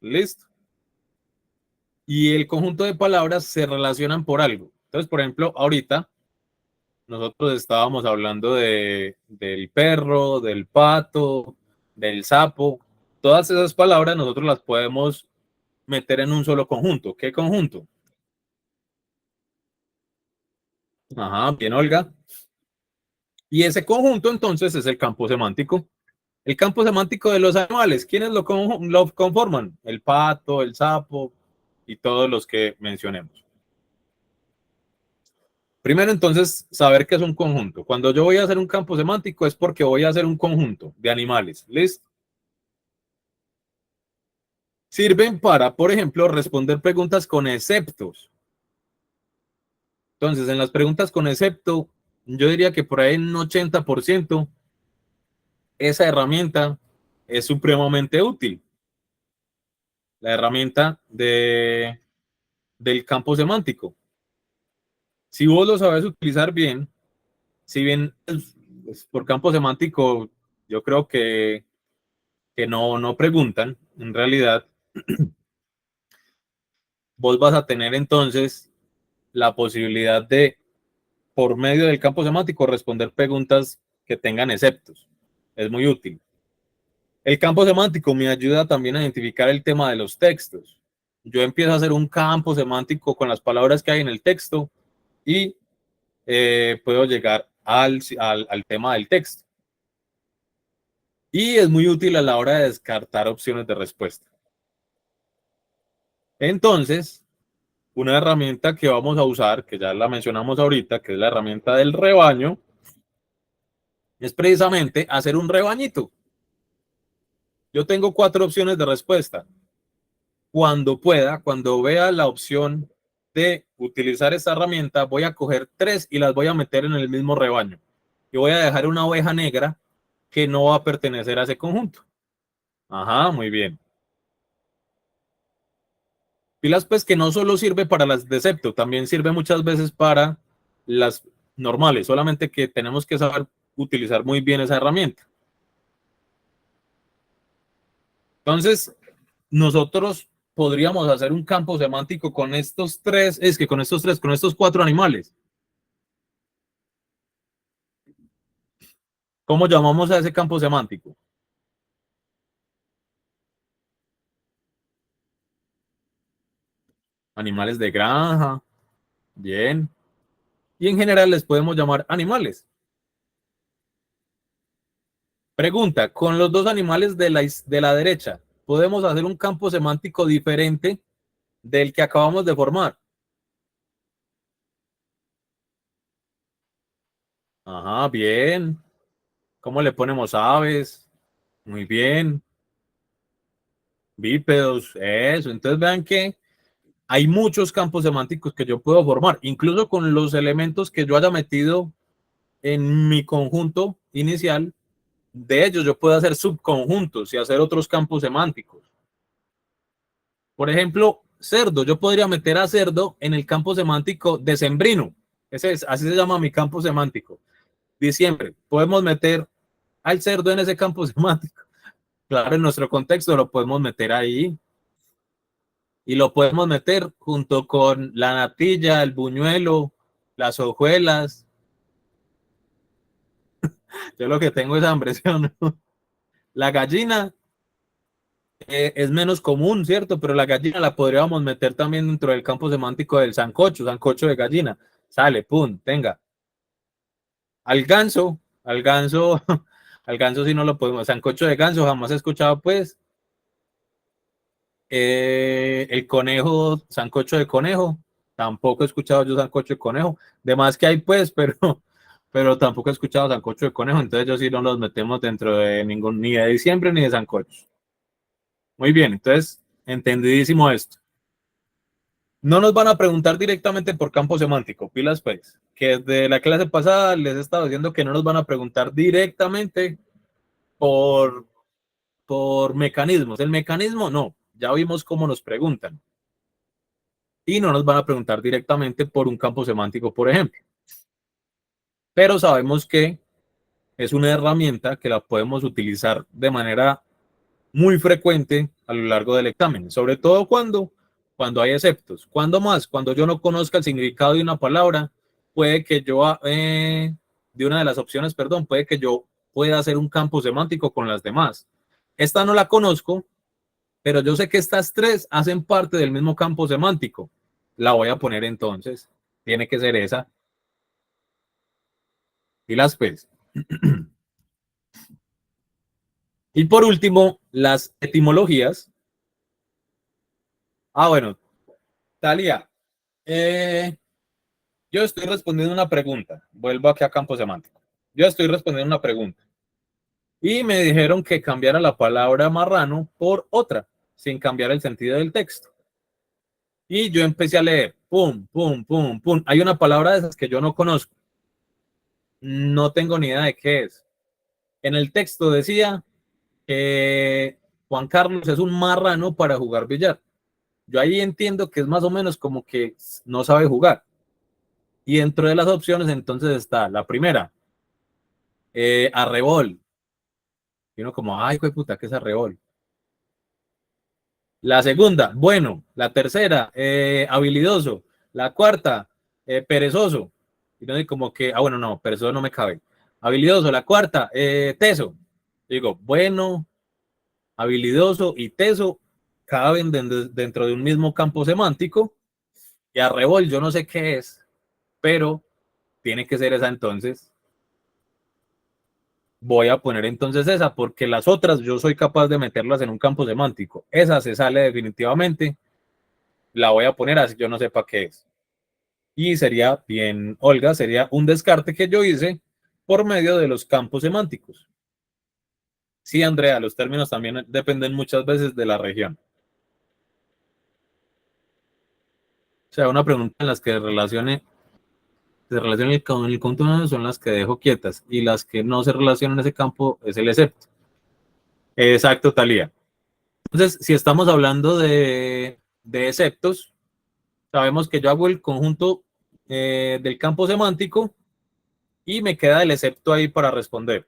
Listo. Y el conjunto de palabras se relacionan por algo. Entonces, por ejemplo, ahorita nosotros estábamos hablando del perro, del pato, del sapo. Todas esas palabras nosotros las podemos meter en un solo conjunto. ¿Qué conjunto? Ajá, bien, Olga. Y ese conjunto entonces es el campo semántico. El campo semántico de los animales, ¿quiénes lo conforman? El pato, el sapo y todos los que mencionemos. Primero, entonces, saber qué es un conjunto. Cuando yo voy a hacer un campo semántico es porque voy a hacer un conjunto de animales. ¿Listo? Sirven para, por ejemplo, responder preguntas con exceptos. Entonces, en las preguntas con excepto, yo diría que por ahí un 80% esa herramienta es supremamente útil. la herramienta del campo semántico. Si vos lo sabes utilizar bien, si bien pues, por campo semántico yo creo que no preguntan, en realidad, vos vas a tener entonces la posibilidad de, por medio del campo semántico, responder preguntas que tengan exceptos. Es muy útil. El campo semántico me ayuda también a identificar el tema de los textos. Yo empiezo a hacer un campo semántico con las palabras que hay en el texto y puedo llegar al tema del texto. Y es muy útil a la hora de descartar opciones de respuesta. Entonces, una herramienta que vamos a usar, que ya la mencionamos ahorita, que es la herramienta del rebaño, es precisamente hacer un rebañito. Yo tengo 4 opciones de respuesta. Cuando pueda, cuando vea la opción de utilizar esta herramienta, voy a coger 3 y las voy a meter en el mismo rebaño. Y voy a dejar una oveja negra que no va a pertenecer a ese conjunto. Ajá, muy bien. Pilas, pues que no solo sirve para las de septo, también sirve muchas veces para las normales, solamente que tenemos que saber utilizar muy bien esa herramienta. Entonces, nosotros podríamos hacer un campo semántico con estos tres, con estos 4 animales. ¿Cómo llamamos a ese campo semántico? Animales de granja, bien. Y en general les podemos llamar animales. Pregunta, con los 2 animales de la derecha, ¿podemos hacer un campo semántico diferente del que acabamos de formar? Ajá, bien. ¿Cómo le ponemos aves? Muy bien. Bípedos, eso. Entonces vean que hay muchos campos semánticos que yo puedo formar, incluso con los elementos que yo haya metido en mi conjunto inicial. De ellos yo puedo hacer subconjuntos y hacer otros campos semánticos. Por ejemplo, cerdo. Yo podría meter a cerdo en el campo semántico decembrino. Así se llama mi campo semántico. Diciembre. Podemos meter al cerdo en ese campo semántico. Claro, en nuestro contexto lo podemos meter ahí y lo podemos meter junto con la natilla, el buñuelo, las hojuelas. Yo lo que tengo es hambre, ¿sí o no? La gallina es menos común, ¿cierto? Pero la gallina la podríamos meter también dentro del campo semántico del sancocho de gallina. Sale, pum, tenga. Al ganso, al ganso sí no lo podemos. Sancocho de ganso, jamás he escuchado, pues. El conejo, sancocho de conejo, tampoco he escuchado yo sancocho de conejo. De más que hay, pues, pero tampoco he escuchado sancocho de conejo. Entonces, yo sí no los metemos dentro de ningún, ni de diciembre ni de sancocho. Muy bien, entonces, entendidísimo esto. No nos van a preguntar directamente por campo semántico, pilas pues, que desde la clase pasada les he estado diciendo que no nos van a preguntar directamente por, por mecanismos. El mecanismo no, ya vimos cómo nos preguntan. Y no nos van a preguntar directamente por un campo semántico, por ejemplo. Pero sabemos que es una herramienta que la podemos utilizar de manera muy frecuente a lo largo del examen, sobre todo cuando hay exceptos. ¿Cuándo más? Cuando yo no conozca el significado de una palabra, puede que yo, de una de las opciones, perdón, puede que yo pueda hacer un campo semántico con las demás. Esta no la conozco, pero yo sé que estas 3 hacen parte del mismo campo semántico. La voy a poner entonces. Tiene que ser esa. Y las pues. Y por último, las etimologías. Bueno, Talia, yo estoy respondiendo una pregunta. Vuelvo aquí a campo semántico. Yo estoy respondiendo una pregunta. Y me dijeron que cambiara la palabra marrano por otra, sin cambiar el sentido del texto. Y yo empecé a leer. Pum, pum, pum, pum. Hay una palabra de esas que yo no conozco. No tengo ni idea de qué es. En el texto decía que Juan Carlos es un marrano para jugar billar. Yo ahí entiendo que es más o menos como que no sabe jugar. Y dentro de las opciones entonces está la primera, arrebol. Y uno como, ay, güey, puta, ¿qué es arrebol? La segunda, bueno. La tercera, habilidoso. La cuarta, perezoso. Y no como que, bueno, no, perezoso no me cabe. Habilidoso. La cuarta, teso. Digo, bueno, habilidoso y teso caben dentro de un mismo campo semántico. Y arrebol, yo no sé qué es, pero tiene que ser esa entonces. Voy a poner entonces esa, porque las otras yo soy capaz de meterlas en un campo semántico. Esa se sale definitivamente, la voy a poner así, yo no sé para qué es. Y sería bien, Olga, sería un descarte que yo hice por medio de los campos semánticos. Sí, Andrea, los términos también dependen muchas veces de la región. O sea, una pregunta en las que se relacione con el contorno son las que dejo quietas y las que no se relacionan en ese campo es el excepto. Exacto, Talía. Entonces, si estamos hablando de exceptos, sabemos que yo hago el conjunto del campo semántico y me queda el excepto ahí para responder.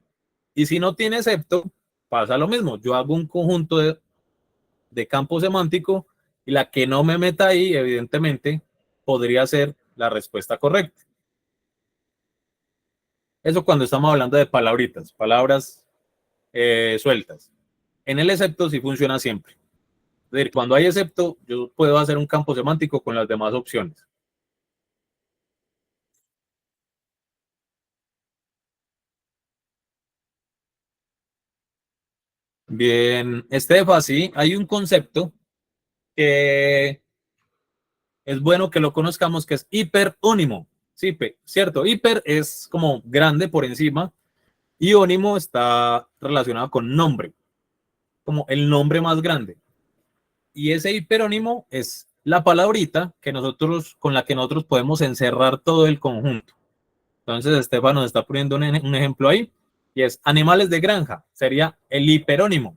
Y si no tiene excepto, pasa lo mismo. Yo hago un conjunto de campo semántico y la que no me meta ahí, evidentemente, podría ser la respuesta correcta. Eso cuando estamos hablando de palabritas, palabras sueltas. En el excepto sí funciona siempre. Es decir, cuando hay excepto, yo puedo hacer un campo semántico con las demás opciones. Bien, Estefa, sí, hay un concepto que es bueno que lo conozcamos, que es hiperónimo. Sí, cierto, hiper es como grande por encima y ónimo está relacionado con nombre, como el nombre más grande. Y ese hiperónimo es la palabrita que nosotros, con la que nosotros podemos encerrar todo el conjunto. Entonces, Estefan nos está poniendo un ejemplo ahí, y es animales de granja, sería el hiperónimo,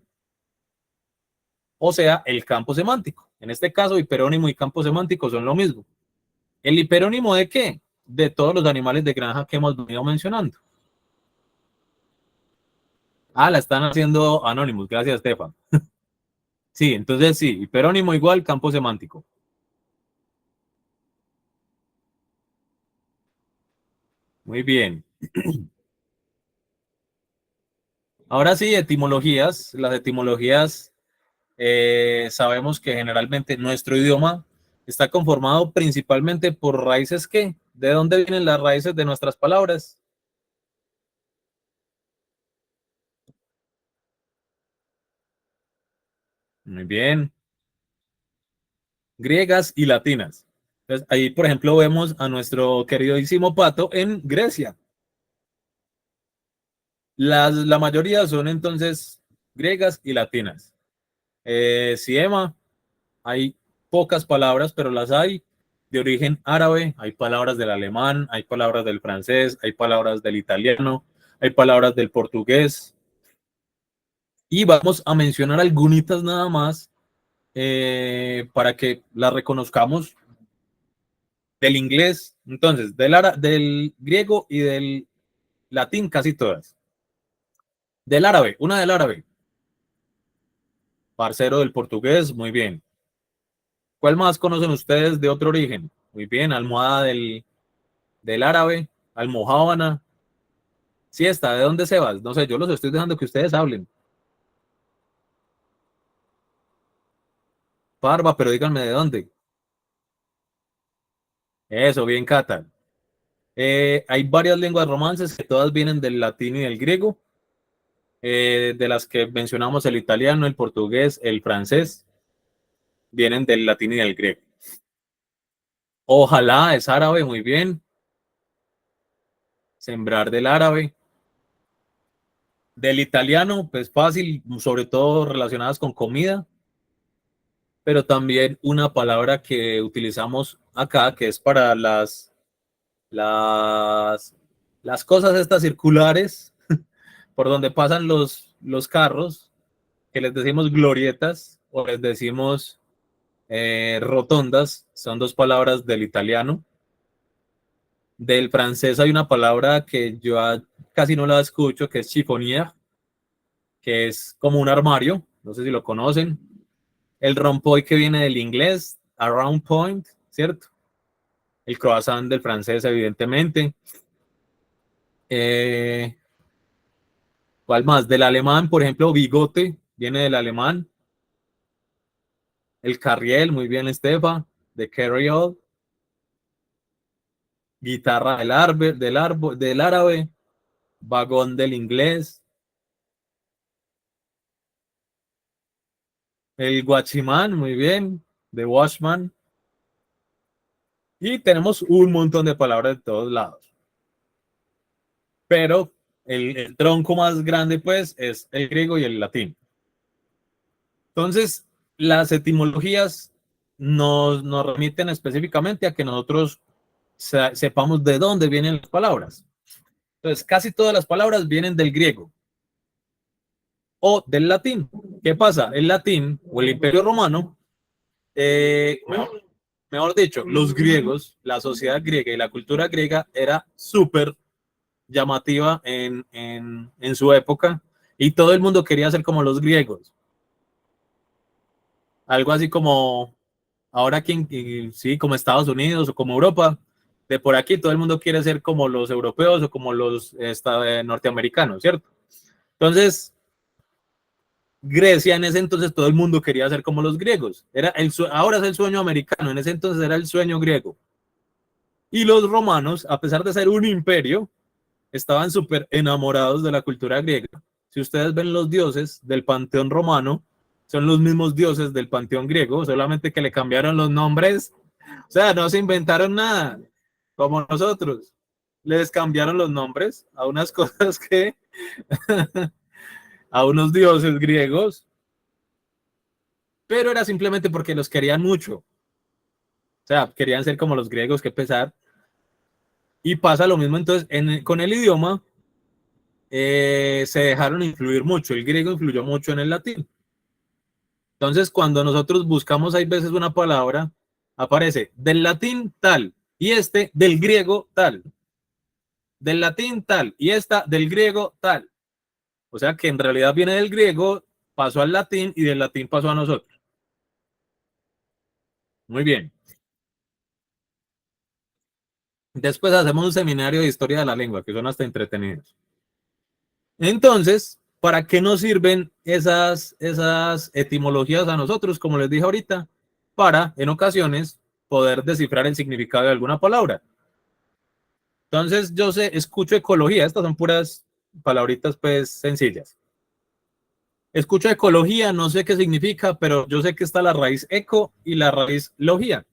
o sea, el campo semántico. En este caso, hiperónimo y campo semántico son lo mismo. ¿El hiperónimo de qué? De todos los animales de granja que hemos venido mencionando. La están haciendo Anonymous, gracias, Estefan. Sí, entonces sí, hiperónimo igual campo semántico. Muy bien. Ahora sí, etimologías. Las etimologías, sabemos que generalmente nuestro idioma está conformado principalmente por raíces que, ¿de dónde vienen las raíces de nuestras palabras? Muy bien, griegas y latinas. Entonces, ahí, por ejemplo, vemos a nuestro queridísimo Pato en Grecia. La mayoría son entonces griegas y latinas. Siema, hay pocas palabras, pero las hay de origen árabe, hay palabras del alemán, hay palabras del francés, hay palabras del italiano, hay palabras del portugués. Y vamos a mencionar algunas nada más para que las reconozcamos del inglés, entonces, del griego y del latín, casi todas. Del árabe, una del árabe, parcero del portugués, muy bien. ¿Cuál más conocen ustedes de otro origen? Muy bien, almohada del árabe, almohábana, siesta, ¿de dónde se va? No sé, yo los estoy dejando que ustedes hablen. Parva, pero díganme de dónde. Eso, bien, Cata. Hay varias lenguas romances que todas vienen del latín y del griego, de las que mencionamos el italiano, el portugués, el francés, vienen del latín y del griego. Ojalá es árabe, muy bien. Sembrar del árabe. Del italiano, pues fácil, sobre todo relacionadas con comida, pero también una palabra que utilizamos acá, que es para las, las cosas estas circulares, por donde pasan los carros, que les decimos glorietas o les decimos rotondas, son dos palabras del italiano. Del francés hay una palabra que yo casi no la escucho, que es chiffonnier, que es como un armario, no sé si lo conocen. El rompoy, que viene del inglés, a round point, ¿cierto? El croissant del francés, evidentemente. Eh, ¿Cuál más? Del alemán, por ejemplo, bigote, viene del alemán. El carriel, muy bien, Estefa, de carriol. Guitarra del árabe. Vagón del inglés. El guachimán, muy bien, de washman. Y tenemos un montón de palabras de todos lados. Pero el tronco más grande, pues, es el griego y el latín. Entonces, las etimologías nos remiten específicamente a que nosotros sepamos de dónde vienen las palabras. Entonces, casi todas las palabras vienen del griego o del latín. ¿Qué pasa? El latín o el Imperio Romano, mejor dicho, los griegos, la sociedad griega y la cultura griega era súper llamativa en su época y todo el mundo quería ser como los griegos. Algo así como ahora aquí, sí, como Estados Unidos o como Europa, de por aquí todo el mundo quiere ser como los europeos o como los norteamericanos, ¿cierto? Entonces, Grecia en ese entonces todo el mundo quería ser como los griegos. Ahora es el sueño americano, en ese entonces era el sueño griego. Y los romanos, a pesar de ser un imperio, estaban súper enamorados de la cultura griega. Si ustedes ven los dioses del panteón romano, son los mismos dioses del panteón griego, solamente que le cambiaron los nombres. O sea, no se inventaron nada, como nosotros. Les cambiaron los nombres a unas cosas que a unos dioses griegos, pero era simplemente porque los querían mucho. O sea, querían ser como los griegos, que pesar. Y pasa lo mismo entonces con el idioma. Se dejaron influir mucho. El griego influyó mucho en el latín. Entonces, cuando nosotros buscamos, hay veces una palabra, aparece del latín tal y del griego tal. Del latín tal y esta del griego tal. O sea que en realidad viene del griego, pasó al latín y del latín pasó a nosotros. Muy bien. Después hacemos un seminario de historia de la lengua, que son hasta entretenidos. Entonces, ¿para qué nos sirven esas etimologías a nosotros? Como les dije ahorita, para, en ocasiones, poder descifrar el significado de alguna palabra. Entonces, yo escucho ecología, estas son puras palabritas pues sencillas. Escucho ecología, no sé qué significa, pero yo sé que está la raíz eco y la raíz logía.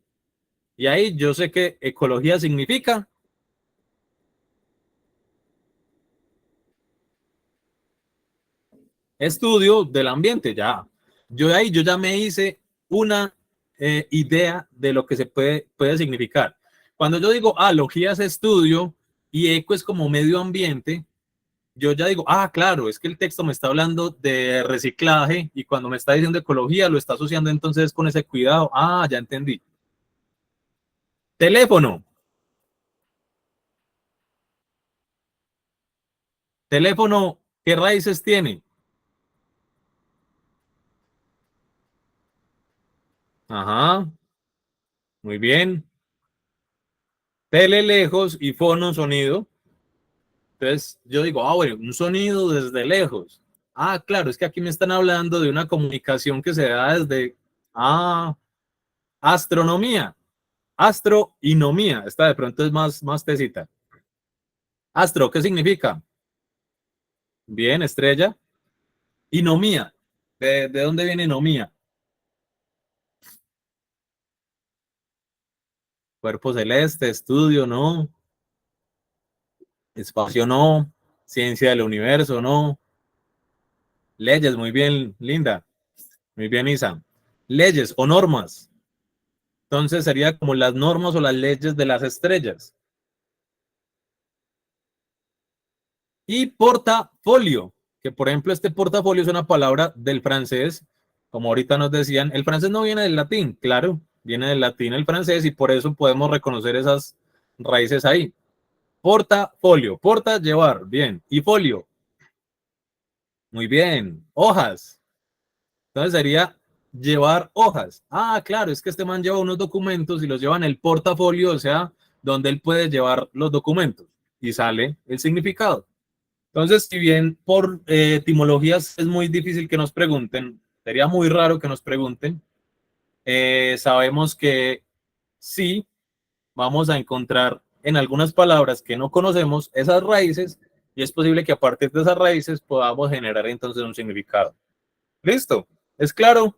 Y ahí yo sé que ecología significa estudio del ambiente, ya. Yo ya me hice una idea de lo que se puede significar. Cuando yo digo, logía es estudio y eco es como medio ambiente, yo ya digo, claro, es que el texto me está hablando de reciclaje y cuando me está diciendo ecología lo está asociando entonces con ese cuidado. Ya entendí. Teléfono. Teléfono, ¿qué raíces tiene? Ajá, muy bien. Tele lejos y fono sonido. Entonces yo digo, bueno, un sonido desde lejos. Claro, es que aquí me están hablando de una comunicación que se da desde, astronomía, astroinomía. Esta de pronto es más tecita. Astro, ¿qué significa? Bien, estrella. Inomía. ¿De dónde viene inomía? Cuerpo celeste, estudio, no. Espacio, no. Ciencia del universo, no. Leyes, muy bien, Linda. Muy bien, Isa. Leyes o normas. Entonces sería como las normas o las leyes de las estrellas. Y portafolio. que, por ejemplo, este portafolio es una palabra del francés, como ahorita nos decían, el francés no viene del latín, claro, viene del latín el francés y por eso podemos reconocer esas raíces ahí. Portafolio, porta, llevar, bien, y folio, muy bien, hojas, entonces sería llevar hojas. Ah, claro, es que este man lleva unos documentos y los lleva en el portafolio, o sea, donde él puede llevar los documentos y sale el significado. Entonces, si bien por etimologías es muy difícil que nos pregunten, sería muy raro que nos pregunten, sabemos que sí vamos a encontrar en algunas palabras que no conocemos esas raíces y es posible que a partir de esas raíces podamos generar entonces un significado. ¿Listo? ¿Es claro?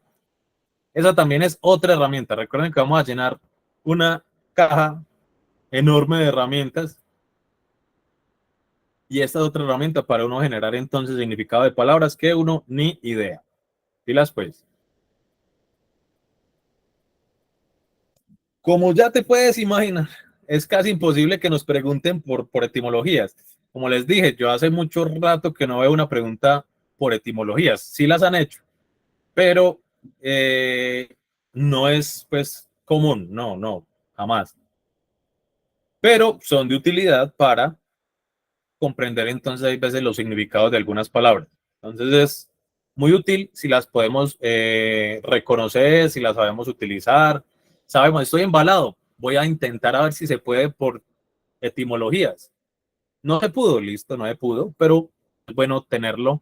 Esa también es otra herramienta. Recuerden que vamos a llenar una caja enorme de herramientas y esta es otra herramienta para uno generar entonces significado de palabras que uno ni idea. Pilas pues. Como ya te puedes imaginar, es casi imposible que nos pregunten por etimologías. Como les dije, yo hace mucho rato que no veo una pregunta por etimologías. Sí las han hecho, pero no es pues común, no, jamás. Pero son de utilidad para comprender entonces hay veces los significados de algunas palabras. Entonces es muy útil si las podemos reconocer, si las sabemos utilizar. Sabemos, estoy embalado, voy a intentar a ver si se puede por etimologías. No se pudo, listo, no se pudo, pero es bueno tenerlo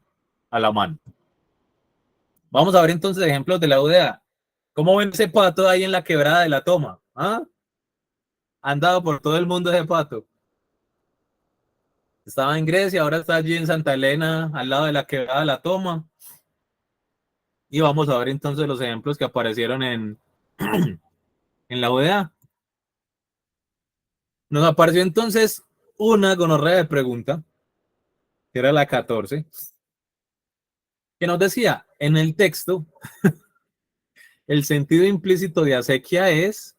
a la mano. Vamos a ver entonces ejemplos de la UDA. ¿Cómo ven ese pato ahí en la quebrada de la Toma? ¿Ah? Han dado por todo el mundo ese pato. Estaba en Grecia, ahora está allí en Santa Elena, al lado de la quebrada de la Toma. Y vamos a ver entonces los ejemplos que aparecieron en la UDA. Nos apareció entonces una gonorrea de pregunta, que era la 14, que nos decía, en el texto, el sentido implícito de acequia es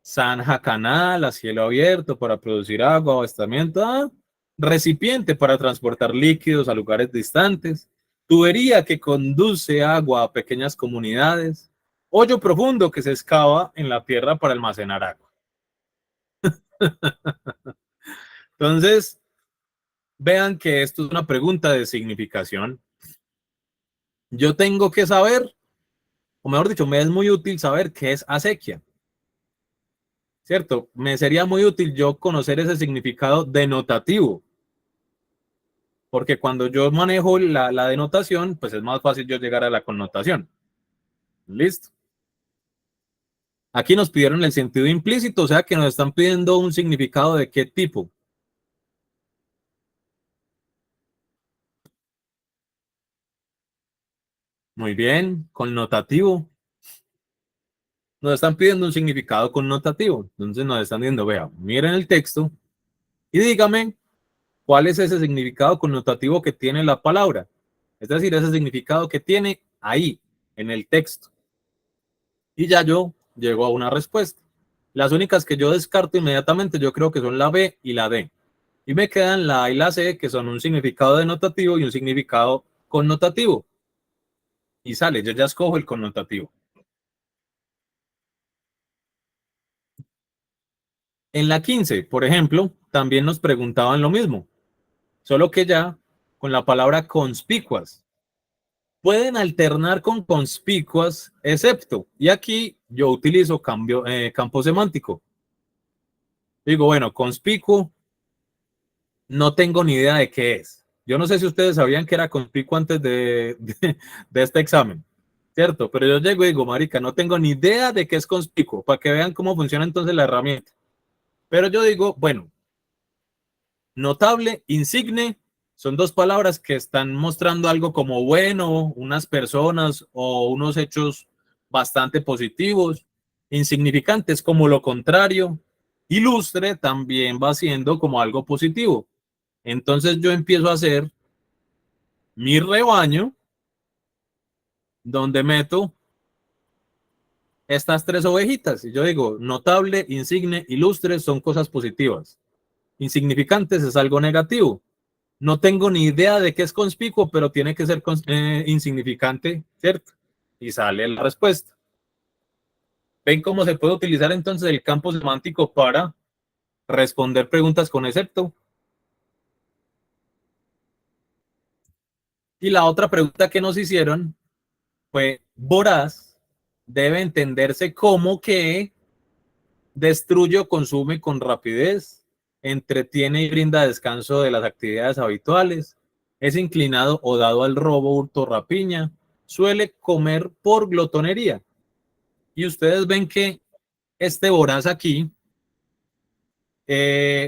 zanja canal a cielo abierto para producir agua, abastecimiento, recipiente para transportar líquidos a lugares distantes, tubería que conduce agua a pequeñas comunidades, hoyo profundo que se excava en la tierra para almacenar agua. Entonces, vean que esto es una pregunta de significación. Yo tengo que saber, o mejor dicho, me es muy útil saber qué es acequia, ¿cierto? Me sería muy útil yo conocer ese significado denotativo, porque cuando yo manejo la denotación, pues es más fácil yo llegar a la connotación. Listo. Aquí nos pidieron el sentido implícito, o sea que nos están pidiendo un significado de qué tipo. Muy bien, connotativo. Nos están pidiendo un significado connotativo. Entonces nos están diciendo, vea, miren el texto y dígame cuál es ese significado connotativo que tiene la palabra. Es decir, ese significado que tiene ahí, en el texto. Y ya yo llego a una respuesta. Las únicas que yo descarto inmediatamente, yo creo que son la B y la D. Y me quedan la A y la C, que son un significado denotativo y un significado connotativo. Y sale, yo ya escojo el connotativo. En la 15, por ejemplo, también nos preguntaban lo mismo, solo que ya con la palabra conspicuas. Pueden alternar con conspicuas, excepto, y aquí yo utilizo campo semántico. Digo, bueno, conspicuo, no tengo ni idea de qué es. Yo no sé si ustedes sabían que era conspicuo antes de este examen, ¿cierto? Pero yo llego y digo, marica, no tengo ni idea de qué es conspicuo, para que vean cómo funciona entonces la herramienta. Pero yo digo, bueno, notable, insigne, son dos palabras que están mostrando algo como bueno, unas personas o unos hechos bastante positivos. Insignificante es como lo contrario. Ilustre también va siendo como algo positivo. Entonces yo empiezo a hacer mi rebaño donde meto estas tres ovejitas. Y yo digo, notable, insigne, ilustre son cosas positivas. Insignificantes es algo negativo. No tengo ni idea de qué es conspicuo, pero tiene que ser insignificante, ¿cierto? Y sale la respuesta. ¿Ven cómo se puede utilizar entonces el campo semántico para responder preguntas con excepto? Y la otra pregunta que nos hicieron fue, voraz debe entenderse como que destruye o consume con rapidez, entretiene y brinda descanso de las actividades habituales, es inclinado o dado al robo, hurto, rapiña, suele comer por glotonería. Y ustedes ven que este voraz aquí,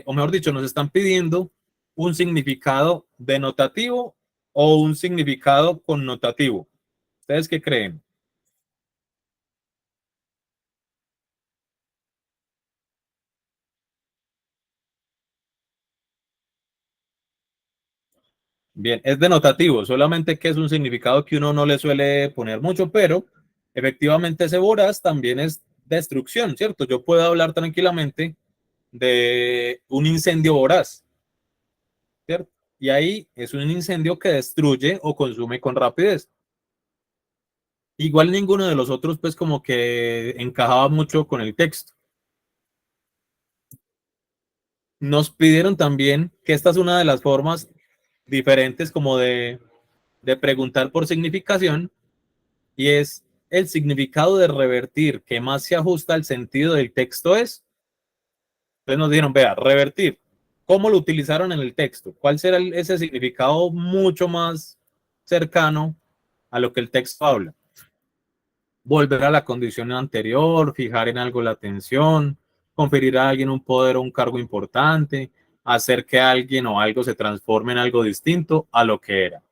o mejor dicho, nos están pidiendo un significado denotativo o un significado connotativo. ¿Ustedes qué creen? Bien, es denotativo, solamente que es un significado que uno no le suele poner mucho, pero efectivamente ese voraz también es destrucción, ¿cierto? Yo puedo hablar tranquilamente de un incendio voraz, ¿cierto? Y ahí es un incendio que destruye o consume con rapidez. Igual ninguno de los otros, pues como que encajaba mucho con el texto. Nos pidieron también que esta es una de las formas diferentes como de preguntar por significación, y es el significado de revertir que más se ajusta al sentido del texto es. Entonces nos dijeron, vea, revertir, ¿cómo lo utilizaron en el texto? ¿Cuál será ese significado mucho más cercano a lo que el texto habla? Volver a la condición anterior, fijar en algo la atención, conferir a alguien un poder o un cargo importante, hacer que alguien o algo se transforme en algo distinto a lo que era.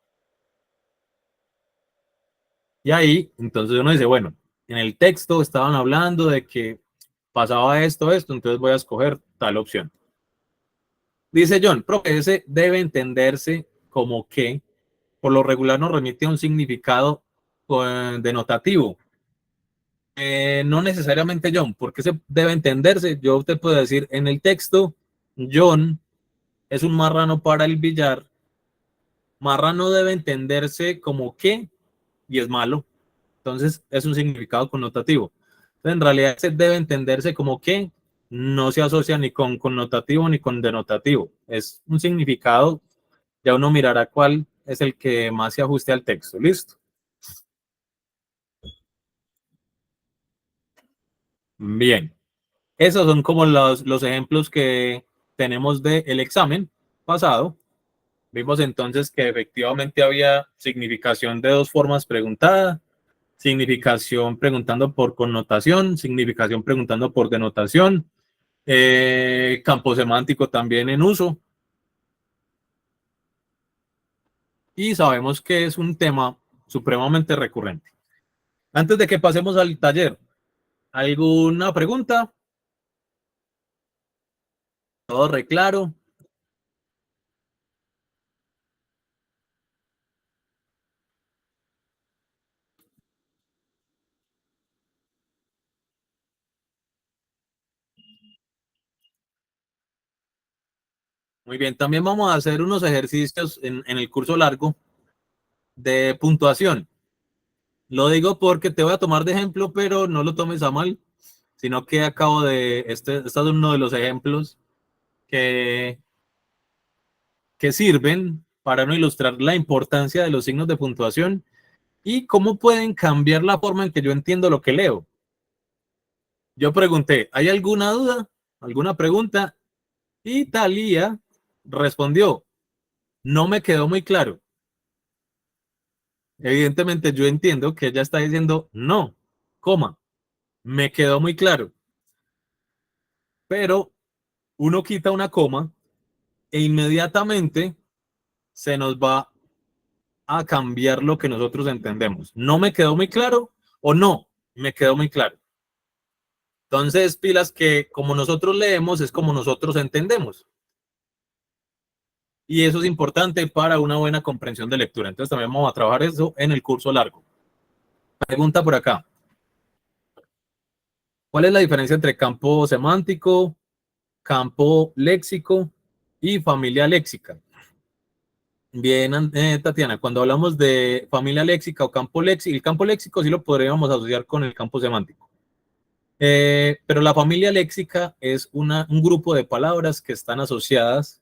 Y ahí, entonces uno dice, bueno, en el texto estaban hablando de que pasaba esto, entonces voy a escoger tal opción. Dice John, profe, ese debe entenderse como que por lo regular nos remite a un significado denotativo. No necesariamente John, porque se debe entenderse. Yo te puedo decir en el texto, John es un marrano para el billar. Marrano debe entenderse como que y es malo. Entonces es un significado connotativo. Entonces, en realidad se debe entenderse como que no se asocia ni con connotativo ni con denotativo. Es un significado, ya uno mirará cuál es el que más se ajuste al texto. ¿Listo? Bien. Esos son como los ejemplos que tenemos del examen pasado. Vimos entonces que efectivamente había significación de dos formas preguntadas, significación preguntando por connotación, significación preguntando por denotación, campo semántico también en uso, y sabemos que es un tema supremamente recurrente. Antes de que pasemos al taller, ¿alguna pregunta? ¿Todo reclaro? Muy bien, también vamos a hacer unos ejercicios en el curso largo de puntuación. Lo digo porque te voy a tomar de ejemplo, pero no lo tomes a mal, sino que acabo de, este es uno de los ejemplos que, que sirven para no ilustrar la importancia de los signos de puntuación y cómo pueden cambiar la forma en que yo entiendo lo que leo. Yo pregunté, ¿hay alguna duda? ¿Alguna pregunta? Y Talía respondió, no me quedó muy claro. Evidentemente yo entiendo que ella está diciendo, no, coma, me quedó muy claro. Pero uno quita una coma e inmediatamente se nos va a cambiar lo que nosotros entendemos. No me quedó muy claro o no, me quedó muy claro. Entonces, pilas que como nosotros leemos es como nosotros entendemos. Y eso es importante para una buena comprensión de lectura. Entonces, también vamos a trabajar eso en el curso largo. Pregunta por acá. ¿Cuál es la diferencia entre campo semántico, campo léxico y familia léxica? Bien, Tatiana, cuando hablamos de familia léxica o campo léxico, el campo léxico sí lo podríamos asociar con el campo semántico. Pero la familia léxica es un grupo de palabras que están asociadas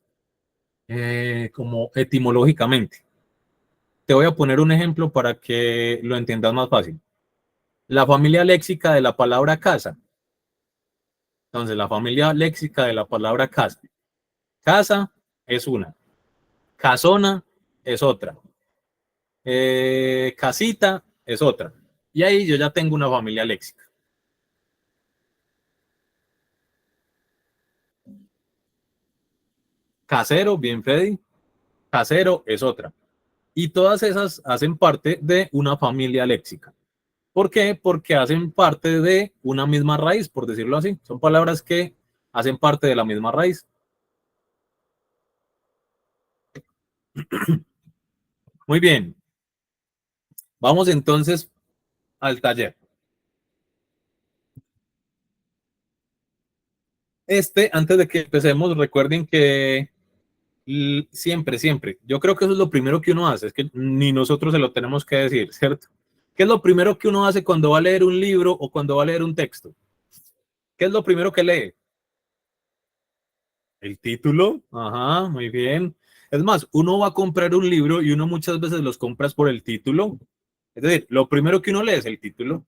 como etimológicamente. Te voy a poner un ejemplo para que lo entiendas más fácil. La familia léxica de la palabra casa. Entonces, la familia léxica de la palabra casa. Casa es una. Casona es otra. Casita es otra. Y ahí yo ya tengo una familia léxica. Casero, bien Freddy. Casero es otra. Y todas esas hacen parte de una familia léxica. ¿Por qué? Porque hacen parte de una misma raíz, por decirlo así. Son palabras que hacen parte de la misma raíz. Muy bien. Vamos entonces al taller. Antes de que empecemos, recuerden que siempre, siempre, yo creo que eso es lo primero que uno hace, es que ni nosotros se lo tenemos que decir, ¿cierto? ¿Qué es lo primero que uno hace cuando va a leer un libro o cuando va a leer un texto? ¿Qué es lo primero que lee? El título. Ajá, muy bien. Es más, uno va a comprar un libro y uno muchas veces los compras por el título. Es decir, lo primero que uno lee es el título.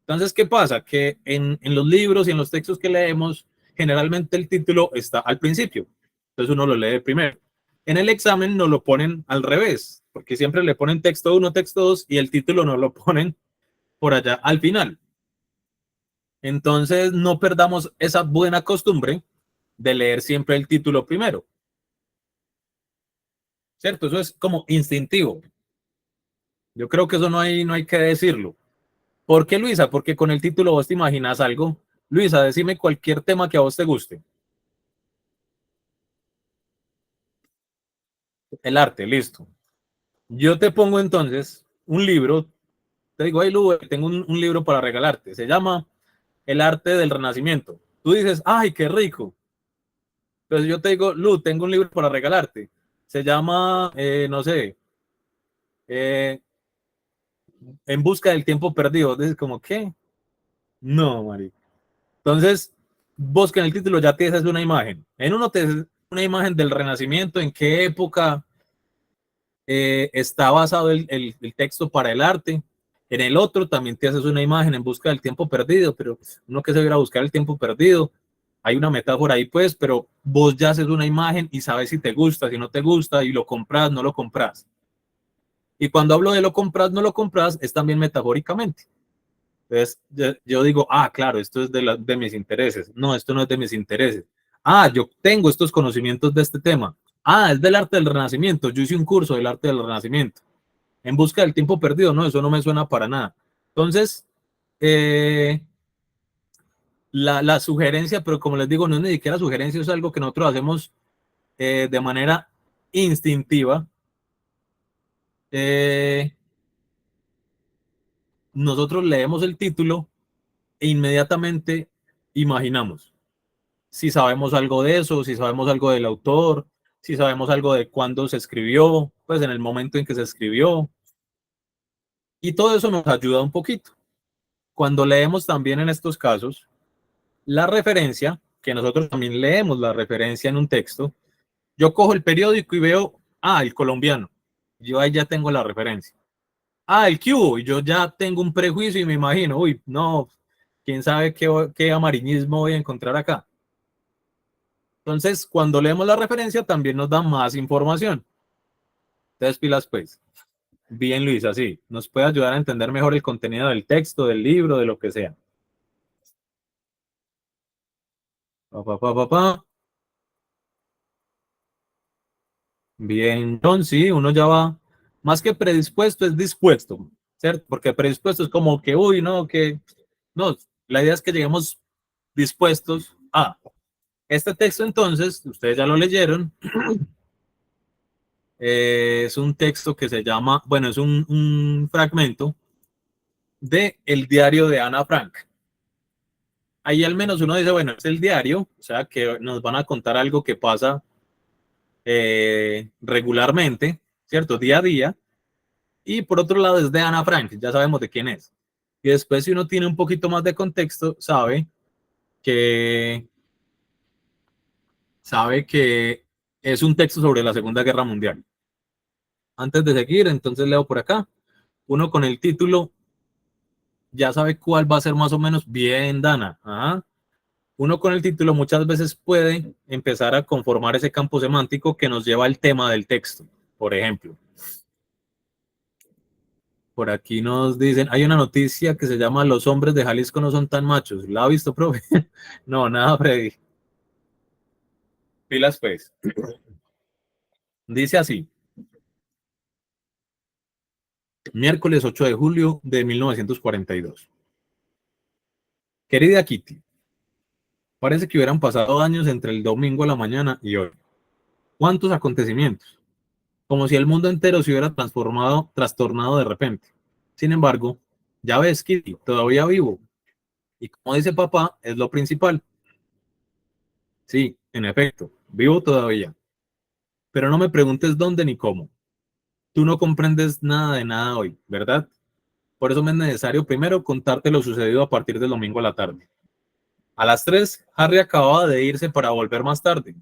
Entonces, ¿qué pasa? Que en los libros y en los textos que leemos, generalmente el título está al principio. Entonces uno lo lee primero. En el examen nos lo ponen al revés, porque siempre le ponen texto uno, texto 2 y el título no lo ponen por allá al final. Entonces, no perdamos esa buena costumbre de leer siempre el título primero, ¿cierto? Eso es como instintivo. Yo creo que eso no hay que decirlo. ¿Por qué, Luisa? Porque con el título vos te imaginas algo. Luisa, decime cualquier tema que a vos te guste. El arte, listo. Yo te pongo entonces un libro, te digo, hey Lu, tengo un libro para regalarte, se llama El arte del Renacimiento. Tú dices, ay, qué rico. Entonces yo te digo, Lu, tengo un libro para regalarte. Se llama, no sé, eh, En busca del tiempo perdido. Dices, como, ¿qué? No, marica. Entonces, vos que en el título ya te haces una imagen. En uno te haces una imagen del Renacimiento, en qué época está basado el texto para el arte. En el otro también te haces una imagen en busca del tiempo perdido, pero uno que se viera a buscar el tiempo perdido, hay una metáfora ahí pues, pero vos ya haces una imagen y sabes si te gusta, si no te gusta, y lo compras, no lo compras. Y cuando hablo de lo compras, no lo compras, es también metafóricamente. Entonces, yo digo, ah, claro, esto es de mis intereses. No, esto no es de mis intereses. Ah, yo tengo estos conocimientos de este tema. Ah, es del arte del Renacimiento. Yo hice un curso del arte del Renacimiento. En busca del tiempo perdido, no, eso no me suena para nada. Entonces, eh, la sugerencia, pero como les digo, no es ni siquiera sugerencia, es algo que nosotros hacemos de manera instintiva. Eh, Nosotros leemos el título e inmediatamente imaginamos si sabemos algo de eso, si sabemos algo del autor, si sabemos algo de cuándo se escribió, pues en el momento en que se escribió. Y todo eso nos ayuda un poquito. Cuando leemos también en estos casos la referencia, que nosotros también leemos la referencia en un texto, yo cojo el periódico y veo, ah, el colombiano. Yo ahí ya tengo la referencia. Ah, el cubo, y yo ya tengo un prejuicio y me imagino, uy, no, quién sabe qué amarillismo voy a encontrar acá. Entonces, cuando leemos la referencia, también nos da más información. Entonces, pilas, pues. Bien, Luis, así. Nos puede ayudar a entender mejor el contenido del texto, del libro, de lo que sea. Pa, pa, pa, pa, pa. Bien, entonces, sí, uno ya va, más que predispuesto, es dispuesto, ¿cierto? Porque predispuesto es como que, uy, no, que, no, la idea es que lleguemos dispuestos a este texto, entonces, ustedes ya lo leyeron, es un texto que se llama, bueno, es un fragmento de El diario de Ana Frank. Ahí al menos uno dice, bueno, es el diario, o sea, que nos van a contar algo que pasa regularmente, ¿cierto? Día a día. Y por otro lado es de Ana Frank, ya sabemos de quién es. Y después, si uno tiene un poquito más de contexto, que, sabe que es un texto sobre la Segunda Guerra Mundial. Antes de seguir, entonces leo por acá. Uno con el título ya sabe cuál va a ser más o menos bien, Dana. Ajá. Uno con el título muchas veces puede empezar a conformar ese campo semántico que nos lleva al tema del texto. Por ejemplo, por aquí nos dicen, hay una noticia que se llama Los hombres de Jalisco no son tan machos. ¿La ha visto, profe? No, nada, Freddy. Pilas, pues. Dice así, miércoles 8 de julio de 1942. Querida Kitty, parece que hubieran pasado años entre el domingo a la mañana y hoy. ¿Cuántos acontecimientos? Como si el mundo entero se hubiera transformado, trastornado de repente. Sin embargo, ya ves, Kitty, todavía vivo. Y como dice papá, es lo principal. Sí, en efecto, vivo todavía. Pero no me preguntes dónde ni cómo. Tú no comprendes nada de nada hoy, ¿verdad? Por eso me es necesario primero contarte lo sucedido a partir del domingo a la tarde. A las 3, Harry acababa de irse para volver más tarde.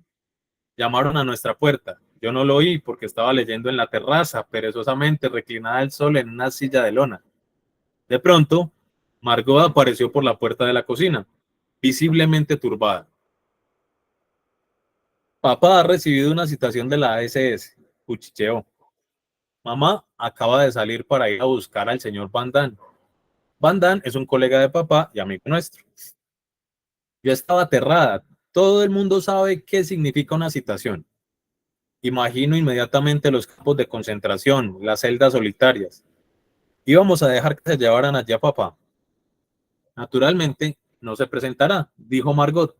Llamaron a nuestra puerta. Yo no lo oí porque estaba leyendo en la terraza, perezosamente reclinada al sol en una silla de lona. De pronto, Margot apareció por la puerta de la cocina, visiblemente turbada. Papá ha recibido una citación de la SS, cuchicheó. Mamá acaba de salir para ir a buscar al señor Van Damme. Van Damme es un colega de papá y amigo nuestro. Yo estaba aterrada. Todo el mundo sabe qué significa una citación. Imagino inmediatamente los campos de concentración, las celdas solitarias. Íbamos a dejar que se llevaran allá a papá. Naturalmente, no se presentará, dijo Margot,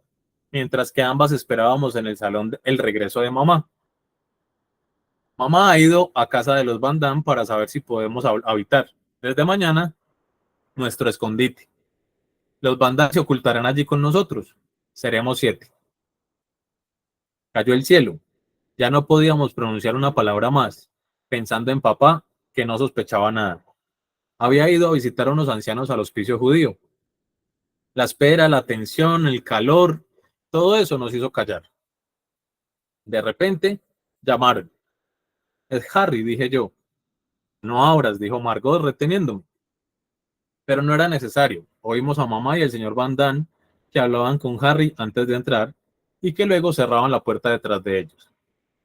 mientras que ambas esperábamos en el salón el regreso de mamá. Mamá ha ido a casa de los Van Damme para saber si podemos habitar desde mañana nuestro escondite. Los Van Damme se ocultarán allí con nosotros. Seremos 7. Cayó el cielo. Ya no podíamos pronunciar una palabra más, pensando en papá, que no sospechaba nada. Había ido a visitar a unos ancianos al hospicio judío. La espera, la tensión, el calor, todo eso nos hizo callar. De repente, llamaron. Es Harry, dije yo. No abras, dijo Margot reteniéndome. Pero no era necesario. Oímos a mamá y el señor Van Damme que hablaban con Harry antes de entrar y que luego cerraban la puerta detrás de ellos.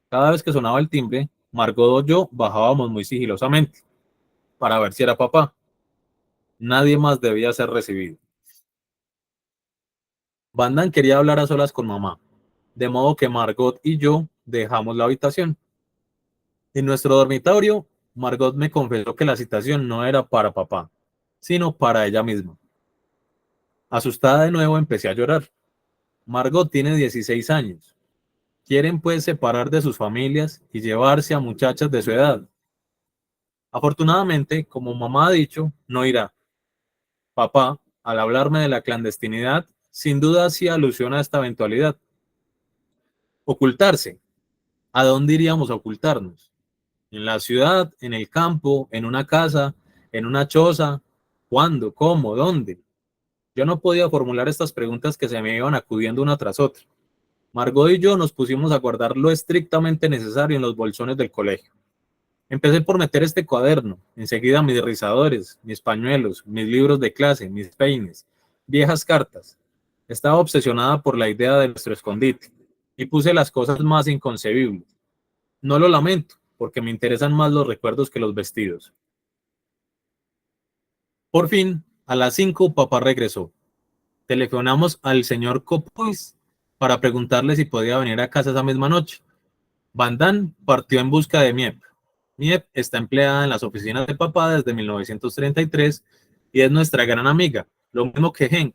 Cada vez que sonaba el timbre, Margot o yo bajábamos muy sigilosamente para ver si era papá. Nadie más debía ser recibido. Van Damme quería hablar a solas con mamá, de modo que Margot y yo dejamos la habitación. En nuestro dormitorio, Margot me confesó que la citación no era para papá, sino para ella misma. Asustada de nuevo, empecé a llorar. Margot tiene 16 años. Quieren pues separar de sus familias y llevarse a muchachas de su edad. Afortunadamente, como mamá ha dicho, no irá. Papá, al hablarme de la clandestinidad, sin duda hacía alusión a esta eventualidad. Ocultarse. ¿A dónde iríamos a ocultarnos? ¿En la ciudad, en el campo, en una casa, en una choza? ¿Cuándo? ¿Cómo? ¿Dónde? Yo no podía formular estas preguntas que se me iban acudiendo una tras otra. Margot y yo nos pusimos a guardar lo estrictamente necesario en los bolsones del colegio. Empecé por meter este cuaderno, enseguida mis rizadores, mis pañuelos, mis libros de clase, mis peines, viejas cartas. Estaba obsesionada por la idea de nuestro escondite y puse las cosas más inconcebibles. No lo lamento, porque me interesan más los recuerdos que los vestidos. Por fin, a las 5, papá regresó. Telefonamos al señor Copuis para preguntarle si podía venir a casa esa misma noche. Van Damme partió en busca de Miep. Miep está empleada en las oficinas de papá desde 1933 y es nuestra gran amiga, lo mismo que Henk,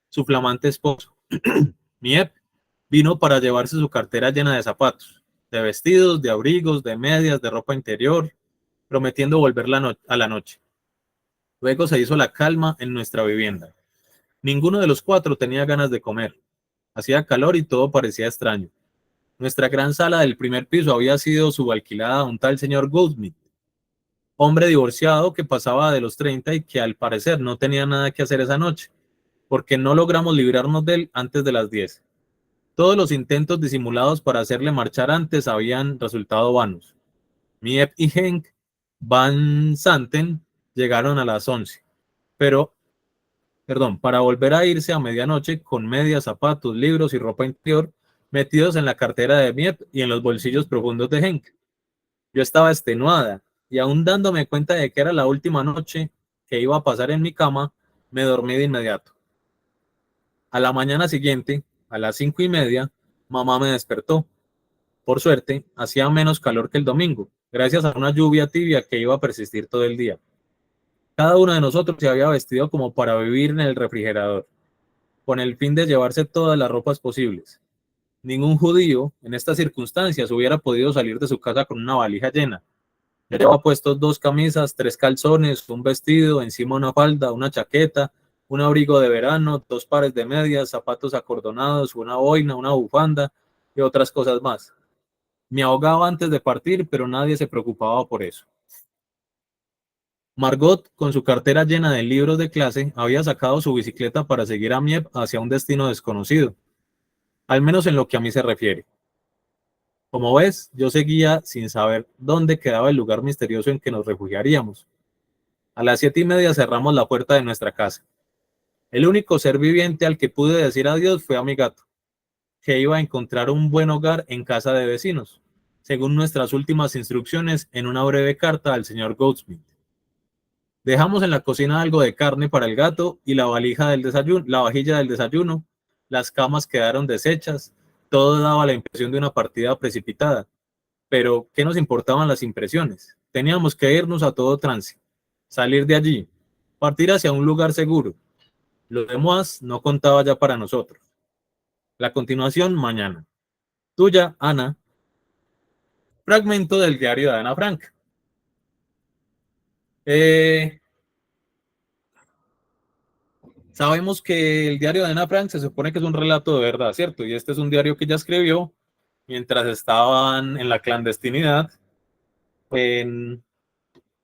su flamante esposo. Miep vino para llevarse su cartera llena de zapatos, de vestidos, de abrigos, de medias, de ropa interior, prometiendo volver a la noche. Luego se hizo la calma en nuestra vivienda. Ninguno de los 4 tenía ganas de comer. Hacía calor y todo parecía extraño. Nuestra gran sala del primer piso había sido subalquilada a un tal señor Goldsmith, hombre divorciado que pasaba de los 30 y que al parecer no tenía nada que hacer esa noche, porque no logramos librarnos de él antes de las 10. Todos los intentos disimulados para hacerle marchar antes habían resultado vanos. Miep y Henk Van Santen llegaron a las 11, pero, para volver a irse a medianoche con medias, zapatos, libros y ropa interior metidos en la cartera de Miep y en los bolsillos profundos de Henk. Yo estaba extenuada y aún dándome cuenta de que era la última noche que iba a pasar en mi cama, me dormí de inmediato. A la mañana siguiente, a las 5:30, mamá me despertó. Por suerte, hacía menos calor que el domingo, gracias a una lluvia tibia que iba a persistir todo el día. Cada uno de nosotros se había vestido como para vivir en el refrigerador, con el fin de llevarse todas las ropas posibles. Ningún judío, en estas circunstancias, hubiera podido salir de su casa con una valija llena. Yo llevaba puestos 2 camisas, 3 calzones, un vestido, encima una falda, una chaqueta, un abrigo de verano, 2 pares de medias, zapatos acordonados, una boina, una bufanda y otras cosas más. Me ahogaba antes de partir, pero nadie se preocupaba por eso. Margot, con su cartera llena de libros de clase, había sacado su bicicleta para seguir a Miep hacia un destino desconocido, al menos en lo que a mí se refiere. Como ves, yo seguía sin saber dónde quedaba el lugar misterioso en que nos refugiaríamos. A las 7:30 cerramos la puerta de nuestra casa. El único ser viviente al que pude decir adiós fue a mi gato, que iba a encontrar un buen hogar en casa de vecinos, según nuestras últimas instrucciones en una breve carta al señor Goldsmith. Dejamos en la cocina algo de carne para el gato y la vajilla del desayuno. Las camas quedaron deshechas. Todo daba la impresión de una partida precipitada. Pero, ¿qué nos importaban las impresiones? Teníamos que irnos a todo trance, salir de allí, partir hacia un lugar seguro. Lo demás no contaba ya para nosotros. La continuación mañana. Tuya, Ana. Fragmento del diario de Ana Frank. Sabemos que el diario de Ana Frank se supone que es un relato de verdad, ¿cierto? Y este es un diario que ella escribió mientras estaban en la clandestinidad en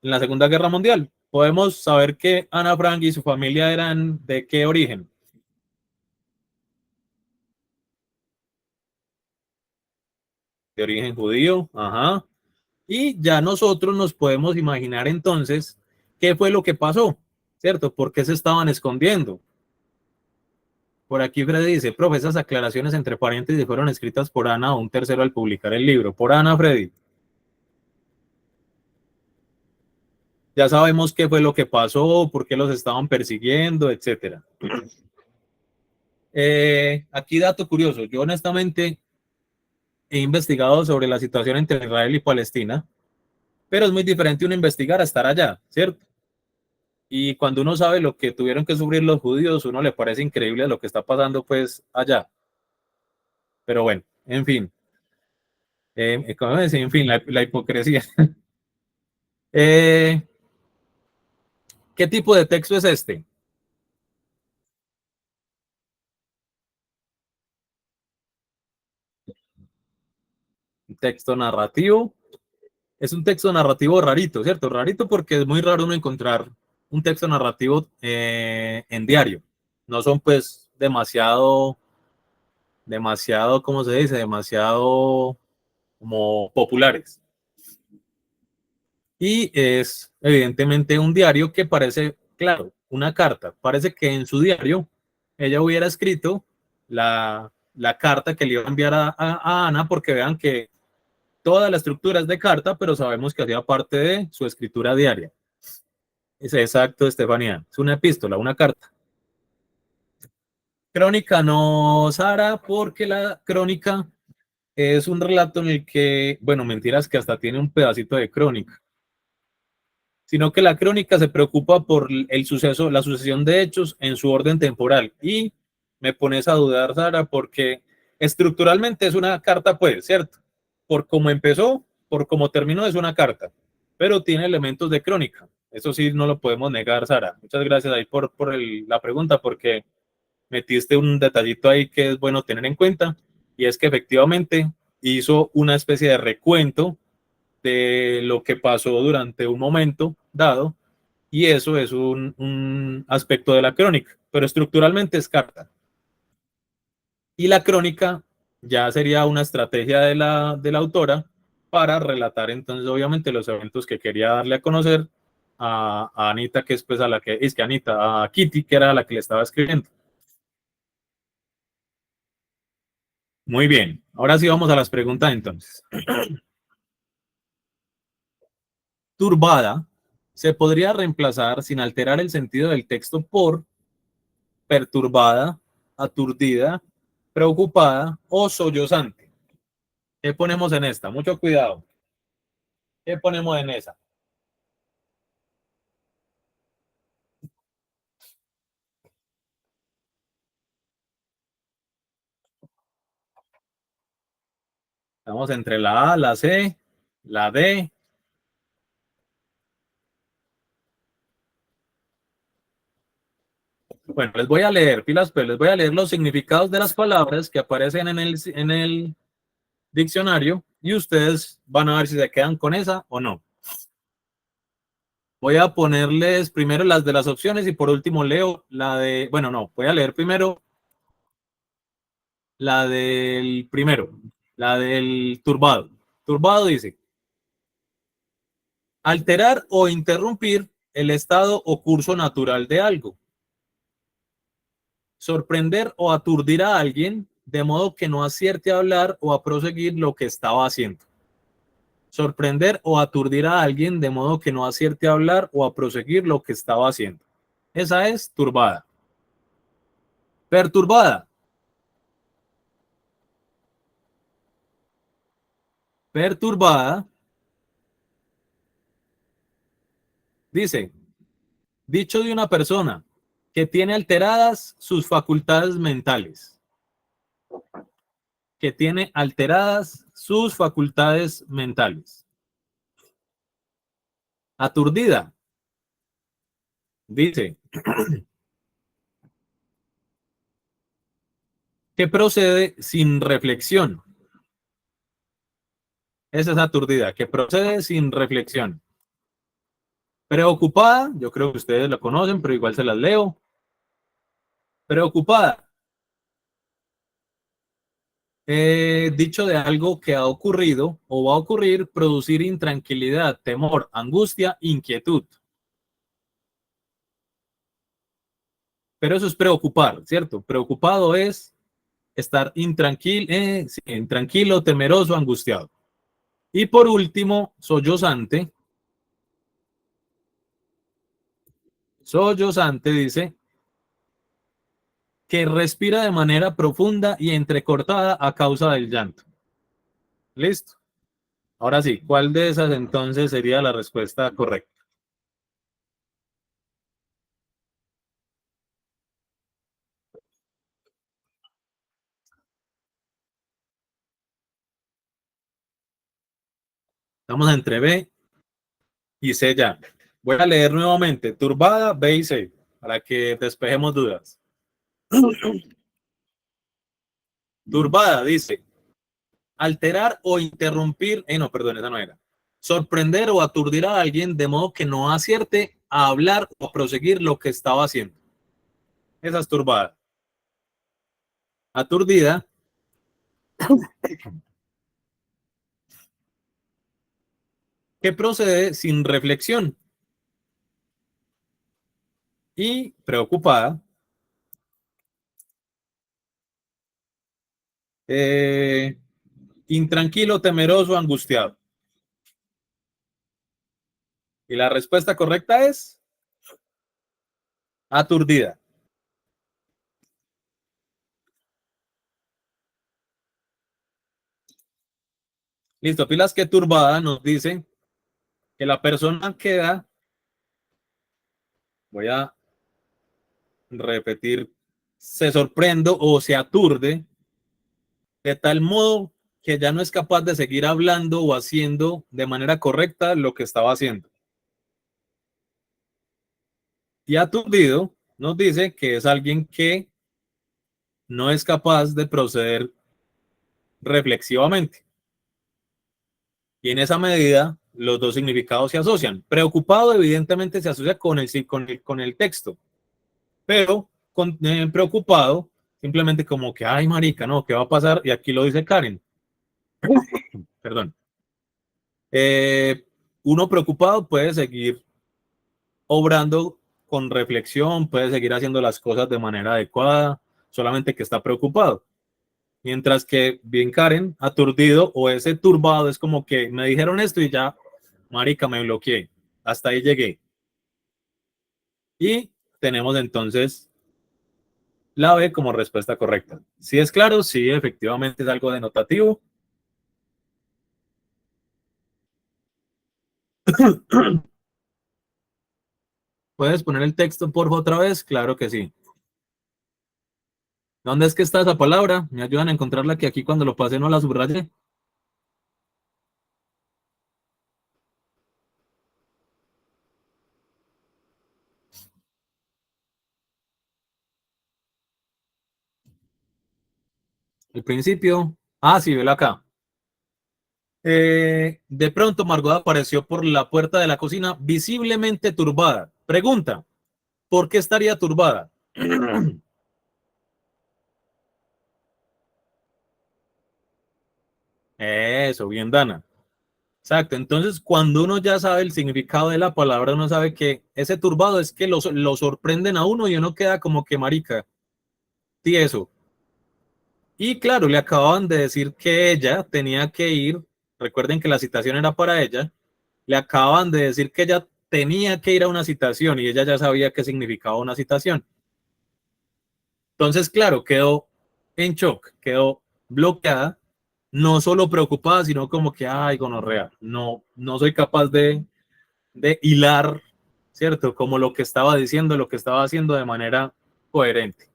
la Segunda Guerra Mundial. Podemos saber que Ana Frank y su familia eran de qué origen. De origen judío, ajá. Y ya nosotros nos podemos imaginar entonces qué fue lo que pasó, ¿cierto? ¿Por qué se estaban escondiendo? Por aquí Freddy dice, profe, esas aclaraciones entre paréntesis fueron escritas por Ana o un tercero al publicar el libro. Por Ana, Freddy. Ya sabemos qué fue lo que pasó, por qué los estaban persiguiendo, etcétera. Aquí dato curioso, yo honestamente he investigado sobre la situación entre Israel y Palestina, pero es muy diferente uno investigar a estar allá, ¿cierto? Y cuando uno sabe lo que tuvieron que sufrir los judíos, uno le parece increíble lo que está pasando pues allá. Pero bueno, en fin, ¿cómo decir? En fin, la hipocresía. ¿Qué tipo de texto es este? Un texto narrativo. Es un texto narrativo rarito, ¿cierto? Rarito porque es muy raro uno encontrar un texto narrativo en diario. No son pues demasiado, ¿cómo se dice? Demasiado como populares. Y es evidentemente un diario que parece, claro, una carta. Parece que en su diario ella hubiera escrito la carta que le iba a enviar a Ana, porque vean que toda la estructura es de carta, pero sabemos que hacía parte de su escritura diaria. Es exacto, Estefanía. Es una epístola, una carta. Crónica no, Sara, porque la crónica es un relato en el que, bueno, mentiras que hasta tiene un pedacito de crónica, sino que la crónica se preocupa por el suceso, la sucesión de hechos en su orden temporal. Y me pones a dudar, Sara, porque estructuralmente es una carta, pues, ¿cierto? Por cómo empezó, por cómo terminó, es una carta, pero tiene elementos de crónica. Eso sí, no lo podemos negar, Sara. Muchas gracias ahí por la pregunta, porque metiste un detallito ahí que es bueno tener en cuenta, y es que efectivamente hizo una especie de recuento de lo que pasó durante un momento dado, y eso es un aspecto de la crónica, pero estructuralmente es carta. Y la crónica ya sería una estrategia de la autora para relatar entonces obviamente los eventos que quería darle a conocer a Anita, que es pues a la que, es que Anita, a Kitty, que era la que le estaba escribiendo. Muy bien, ahora sí vamos a las preguntas entonces. Turbada se podría reemplazar sin alterar el sentido del texto por perturbada, aturdida, preocupada o sollozante. ¿Qué ponemos en esta? Mucho cuidado. ¿Qué ponemos en esa? Estamos entre la A, la C, la D. Bueno, les voy a leer, pilas, pues les voy a leer los significados de las palabras que aparecen en el diccionario y ustedes van a ver si se quedan con esa o no. Voy a ponerles primero las de las opciones y por último leo la de, bueno, no, voy a leer primero la del primero, la del turbado. Turbado dice, alterar o interrumpir el estado o curso natural de algo. Sorprender o aturdir a alguien de modo que no acierte a hablar o a proseguir lo que estaba haciendo. Sorprender o aturdir a alguien de modo que no acierte a hablar o a proseguir lo que estaba haciendo. Esa es turbada. Perturbada. Perturbada dice, dicho de una persona que tiene alteradas sus facultades mentales. Que tiene alteradas sus facultades mentales. Aturdida. Dice, que procede sin reflexión. Esa es aturdida, que procede sin reflexión. Preocupada, yo creo que ustedes lo conocen, pero igual se las leo. Preocupada. Dicho de algo que ha ocurrido o va a ocurrir, producir intranquilidad, temor, angustia, inquietud. Pero eso es preocupar, ¿cierto? Preocupado es estar intranquilo, sí, intranquilo, temeroso, angustiado. Y por último, sollozante. Sollozante dice que respira de manera profunda y entrecortada a causa del llanto. ¿Listo? Ahora sí, ¿cuál de esas entonces sería la respuesta correcta? Estamos entre B y C ya. Voy a leer nuevamente. Turbada, B y C, para que despejemos dudas. Turbada dice, alterar o interrumpir, no, perdón, esa no era. Sorprender o aturdir a alguien de modo que no acierte a hablar o proseguir lo que estaba haciendo. Esa es turbada. Aturdida que procede sin reflexión. Y preocupada, eh, intranquilo, temeroso, angustiado. Y la respuesta correcta es aturdida. Listo, pilas que turbada nos dice que la persona queda, voy a repetir, se sorprende o se aturde de tal modo que ya no es capaz de seguir hablando o haciendo de manera correcta lo que estaba haciendo. Y aturdido nos dice que es alguien que no es capaz de proceder reflexivamente. Y en esa medida, los dos significados se asocian. Preocupado, evidentemente, se asocia con el texto, pero preocupado, simplemente como que, ay, marica, no, ¿qué va a pasar? Y aquí lo dice Karen. Perdón. Eh, Uno preocupado puede seguir obrando con reflexión, puede seguir haciendo las cosas de manera adecuada, solamente que está preocupado. Mientras que bien Karen, aturdido o ese turbado, es como que me dijeron esto y ya, marica, me bloqueé. Hasta ahí llegué. Y tenemos entonces la B como respuesta correcta. Si es claro, sí, efectivamente es algo denotativo. ¿Puedes poner el texto, por favor, otra vez? Claro que sí. ¿Dónde es que está esa palabra? Me ayudan a encontrarla, que aquí cuando lo pasé no la subrayé. El principio. Ah, sí, velo acá. De pronto Margot apareció por la puerta de la cocina visiblemente turbada. Pregunta, ¿por qué estaría turbada? Eso, bien, Dana. Exacto. Entonces, cuando uno ya sabe el significado de la palabra, uno sabe que ese turbado es que lo sorprenden a uno y uno queda como que marica, tieso. Y claro, le acababan de decir que ella tenía que ir. Recuerden que la citación era para ella. Le acaban de decir que ella tenía que ir a una citación y ella ya sabía qué significaba una citación. Entonces, claro, quedó en shock, quedó bloqueada, no solo preocupada, sino como que, ay, gonorrea, no, no soy capaz de hilar, ¿cierto? Como lo que estaba diciendo, lo que estaba haciendo de manera coherente.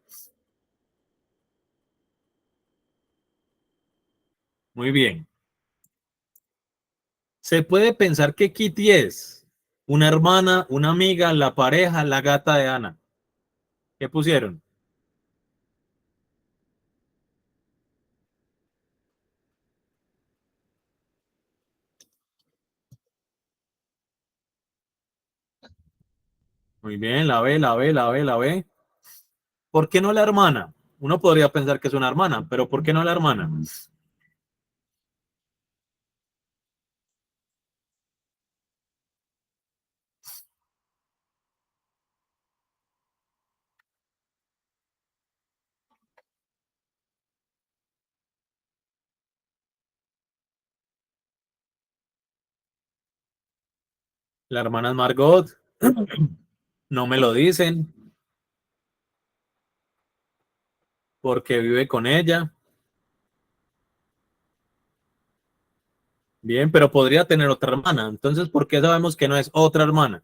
Muy bien. Se puede pensar que Kitty es una hermana, una amiga, la pareja, la gata de Ana. ¿Qué pusieron? Muy bien, la B, la B, la B, la B. ¿Por qué no la hermana? Uno podría pensar que es una hermana, pero ¿por qué no la hermana? La hermana es Margot. No me lo dicen porque vive con ella. Bien, pero podría tener otra hermana. Entonces, ¿por qué sabemos que no es otra hermana?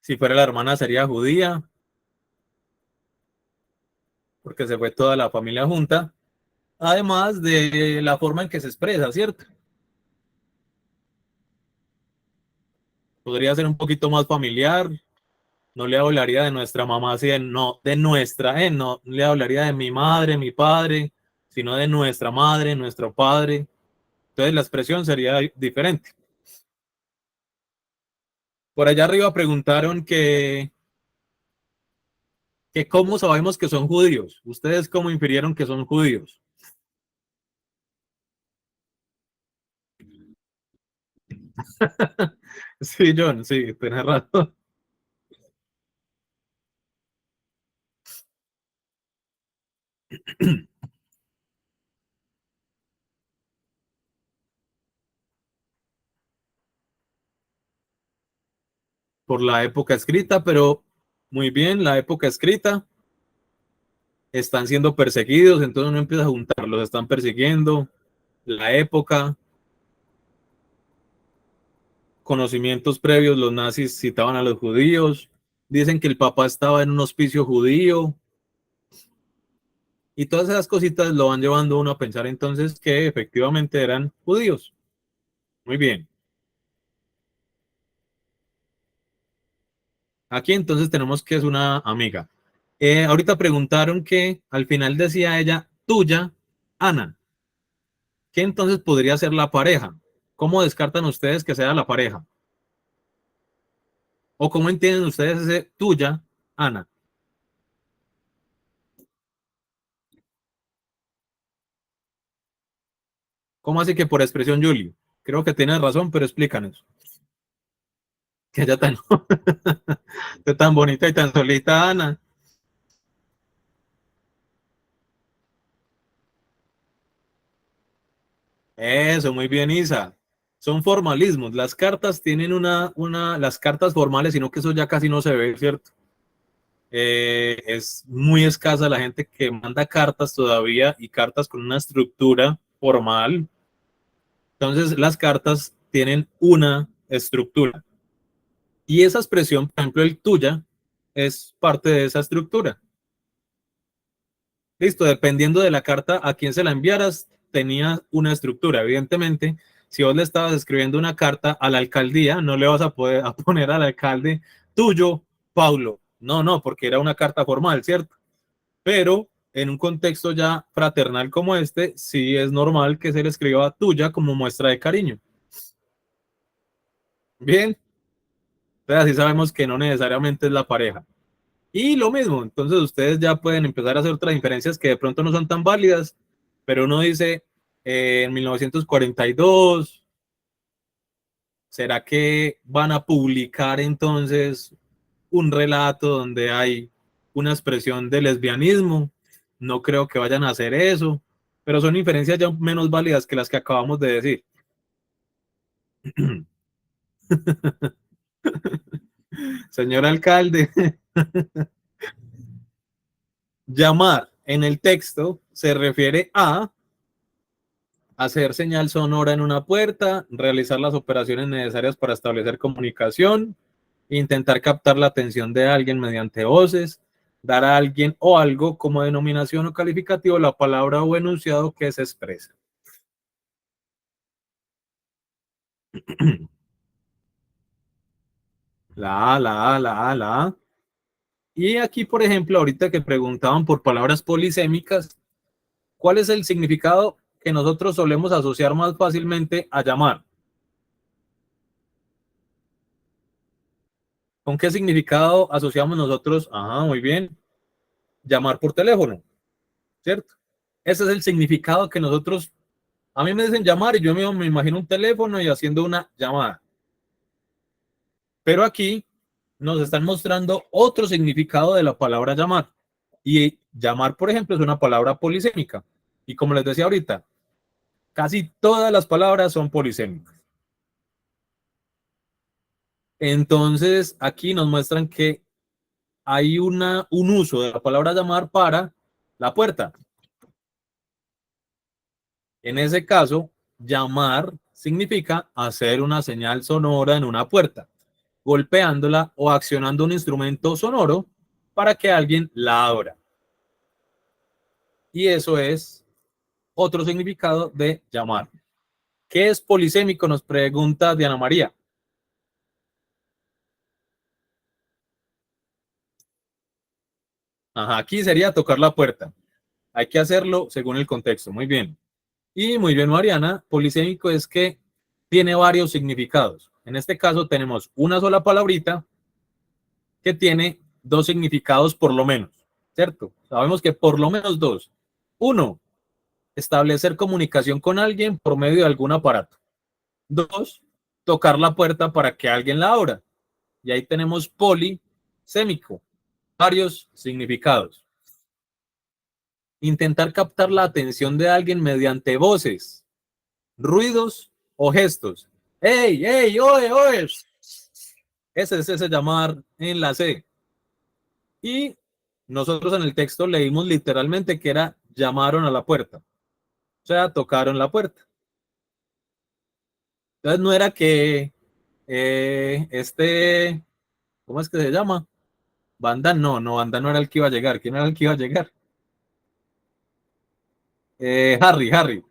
Si fuera la hermana sería judía, porque se fue toda la familia junta. Además de la forma en que se expresa, ¿cierto? Podría ser un poquito más familiar. No le hablaría de nuestra mamá, así no, de nuestra, no le hablaría de mi madre, mi padre, sino de nuestra madre, nuestro padre. Entonces la expresión sería diferente. Por allá arriba preguntaron que cómo sabemos que son judíos. ¿Ustedes cómo infirieron que son judíos? Sí, John, sí, tienes razón. Por la época escrita, pero muy bien, la época escrita. Están siendo perseguidos, entonces uno empieza a juntar, los están persiguiendo, la época, conocimientos previos, los nazis citaban a los judíos, dicen que el papá estaba en un hospicio judío, y todas esas cositas lo van llevando a uno a pensar entonces que efectivamente eran judíos. Muy bien. Aquí entonces tenemos que es una amiga. Ahorita preguntaron que al final decía ella, tuya, Ana. ¿Qué entonces podría ser la pareja? ¿Cómo descartan ustedes que sea la pareja? ¿O cómo entienden ustedes ese tuya, Ana? ¿Cómo así que por expresión, Julie? Creo que tienes razón, pero explícanos. Que ella tan, tan bonita y tan solita, Ana. Eso, muy bien, Isa. Son formalismos. Las cartas tienen las cartas formales, sino que eso ya casi no se ve, ¿cierto? Es muy escasa la gente que manda cartas todavía y cartas con una estructura formal. Entonces, las cartas tienen una estructura. Y esa expresión, por ejemplo, el tuya, es parte de esa estructura. Listo, dependiendo de la carta a quién se la enviaras, tenía una estructura. Evidentemente, si vos le estabas escribiendo una carta a la alcaldía, no le vas a poder a poner al alcalde tuyo, Paulo. No, no, porque era una carta formal, ¿cierto? Pero en un contexto ya fraternal como este, sí es normal que se le escriba tuya como muestra de cariño. Bien, entonces así sabemos que no necesariamente es la pareja. Y lo mismo, entonces ustedes ya pueden empezar a hacer otras inferencias que de pronto no son tan válidas, pero uno dice, en 1942, ¿será que van a publicar entonces un relato donde hay una expresión de lesbianismo? No creo que vayan a hacer eso, pero son inferencias ya menos válidas que las que acabamos de decir. Señor alcalde, llamar en el texto se refiere a hacer señal sonora en una puerta, realizar las operaciones necesarias para establecer comunicación, intentar captar la atención de alguien mediante voces, dar a alguien o algo como denominación o calificativo la palabra o enunciado que se expresa. La A, la A, la A, la A. Y aquí, por ejemplo, ahorita que preguntaban por palabras polisémicas, ¿cuál es el significado que nosotros solemos asociar más fácilmente a llamar? ¿Con qué significado asociamos nosotros? Ajá, muy bien. Llamar por teléfono, ¿cierto? Ese es el significado que nosotros, a mí me dicen llamar y yo me imagino un teléfono y haciendo una llamada. Pero aquí nos están mostrando otro significado de la palabra llamar. Y llamar, por ejemplo, es una palabra polisémica. Y como les decía ahorita, casi todas las palabras son polisémicas. Entonces, aquí nos muestran que hay un uso de la palabra llamar para la puerta. En ese caso, llamar significa hacer una señal sonora en una puerta, golpeándola o accionando un instrumento sonoro para que alguien la abra. Y eso es otro significado de llamar. ¿Qué es polisémico? Nos pregunta Diana María. Ajá, aquí sería tocar la puerta. Hay que hacerlo según el contexto. Muy bien. Y muy bien, Mariana. Polisémico es que tiene varios significados. En este caso tenemos una sola palabrita que tiene dos significados por lo menos, ¿cierto? Sabemos que por lo menos dos. Uno, establecer comunicación con alguien por medio de algún aparato. Dos, tocar la puerta para que alguien la abra. Y ahí tenemos polisémico, varios significados. Intentar captar la atención de alguien mediante voces, ruidos o gestos. ¡Ey, ey, oye, oye! Ese es ese llamar en la C. Y nosotros en el texto leímos literalmente que era llamaron a la puerta. O sea, tocaron la puerta. Entonces no era que ¿cómo es que se llama? Banda no, no, Banda no era el que iba a llegar. ¿Quién era el que iba a llegar? Harry, Harry.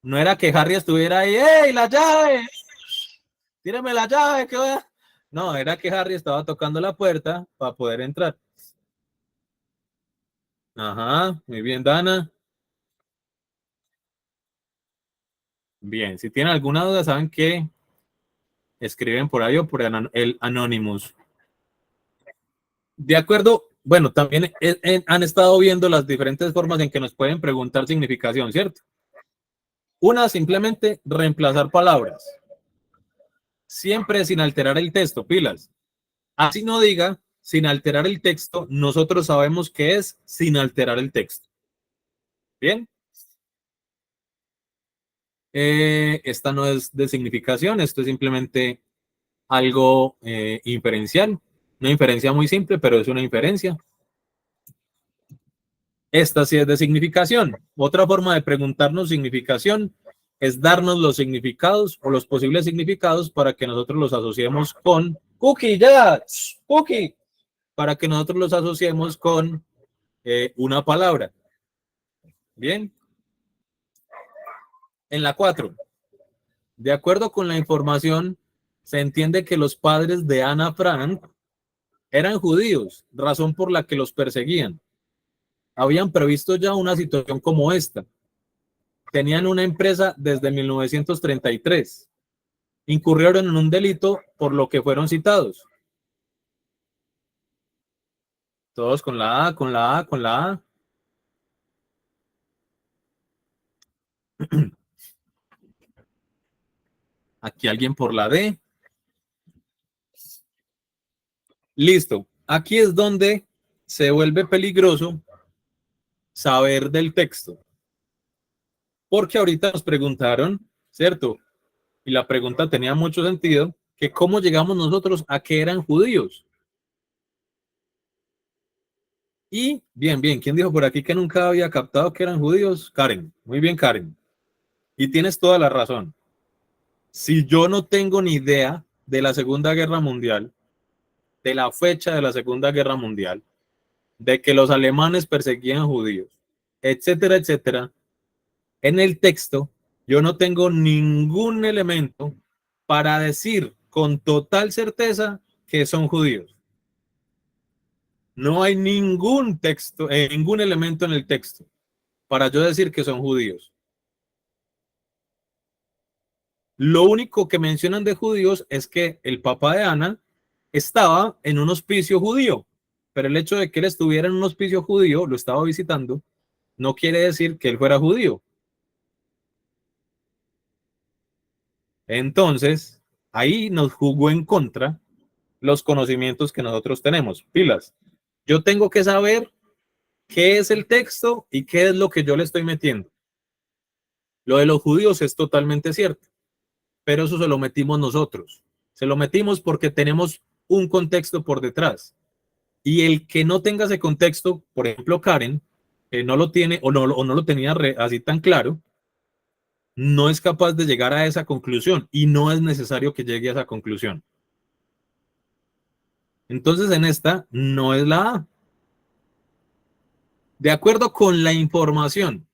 No era que Harry estuviera ahí, ¡ey, la llave! Tírame la llave, que voy a... No, era que Harry estaba tocando la puerta para poder entrar. Ajá, muy bien, Dana. Bien, si tienen alguna duda, saben que escriben por ahí o por el Anonymous. De acuerdo, bueno, también han estado viendo las diferentes formas en que nos pueden preguntar significación, ¿cierto? Una, simplemente reemplazar palabras, siempre sin alterar el texto, pilas. Así no diga, sin alterar el texto, nosotros sabemos que es sin alterar el texto. Bien. Esta no es de significación, esto es simplemente algo inferencial. Una inferencia muy simple, pero es una inferencia. Esta sí es de significación. Otra forma de preguntarnos significación es darnos los significados o los posibles significados para que nosotros los asociemos con Cookie, ya, Cookie, para que nosotros los asociemos con una palabra. Bien. En la 4, de acuerdo con la información, se entiende que los padres de Ana Frank eran judíos, razón por la que los perseguían. Habían previsto ya una situación como esta. Tenían una empresa desde 1933. Incurrieron en un delito por lo que fueron citados. Todos con la A, con la A, con la A. Aquí alguien por la D. Listo. Aquí es donde se vuelve peligroso saber del texto. Porque ahorita nos preguntaron, ¿cierto? Y la pregunta tenía mucho sentido, que cómo llegamos nosotros a que eran judíos. Y bien, bien, ¿quién dijo por aquí que nunca había captado que eran judíos? Karen, muy bien, Karen. Y tienes toda la razón. Si yo no tengo ni idea de la Segunda Guerra Mundial, de la fecha de la Segunda Guerra Mundial, de que los alemanes perseguían judíos, etcétera, etcétera, en el texto yo no tengo ningún elemento para decir con total certeza que son judíos. No hay ningún texto, ningún elemento en el texto para yo decir que son judíos. Lo único que mencionan de judíos es que el papá de Ana estaba en un hospicio judío, pero el hecho de que él estuviera en un hospicio judío, lo estaba visitando, no quiere decir que él fuera judío. Entonces, ahí nos jugó en contra los conocimientos que nosotros tenemos. Pilas, yo tengo que saber qué es el texto y qué es lo que yo le estoy metiendo. Lo de los judíos es totalmente cierto, pero eso se lo metimos nosotros. Se lo metimos porque tenemos un contexto por detrás. Y el que no tenga ese contexto, por ejemplo, Karen, que no lo tiene o no lo tenía así tan claro, no es capaz de llegar a esa conclusión y no es necesario que llegue a esa conclusión. Entonces, en esta no es la A. De acuerdo con la información,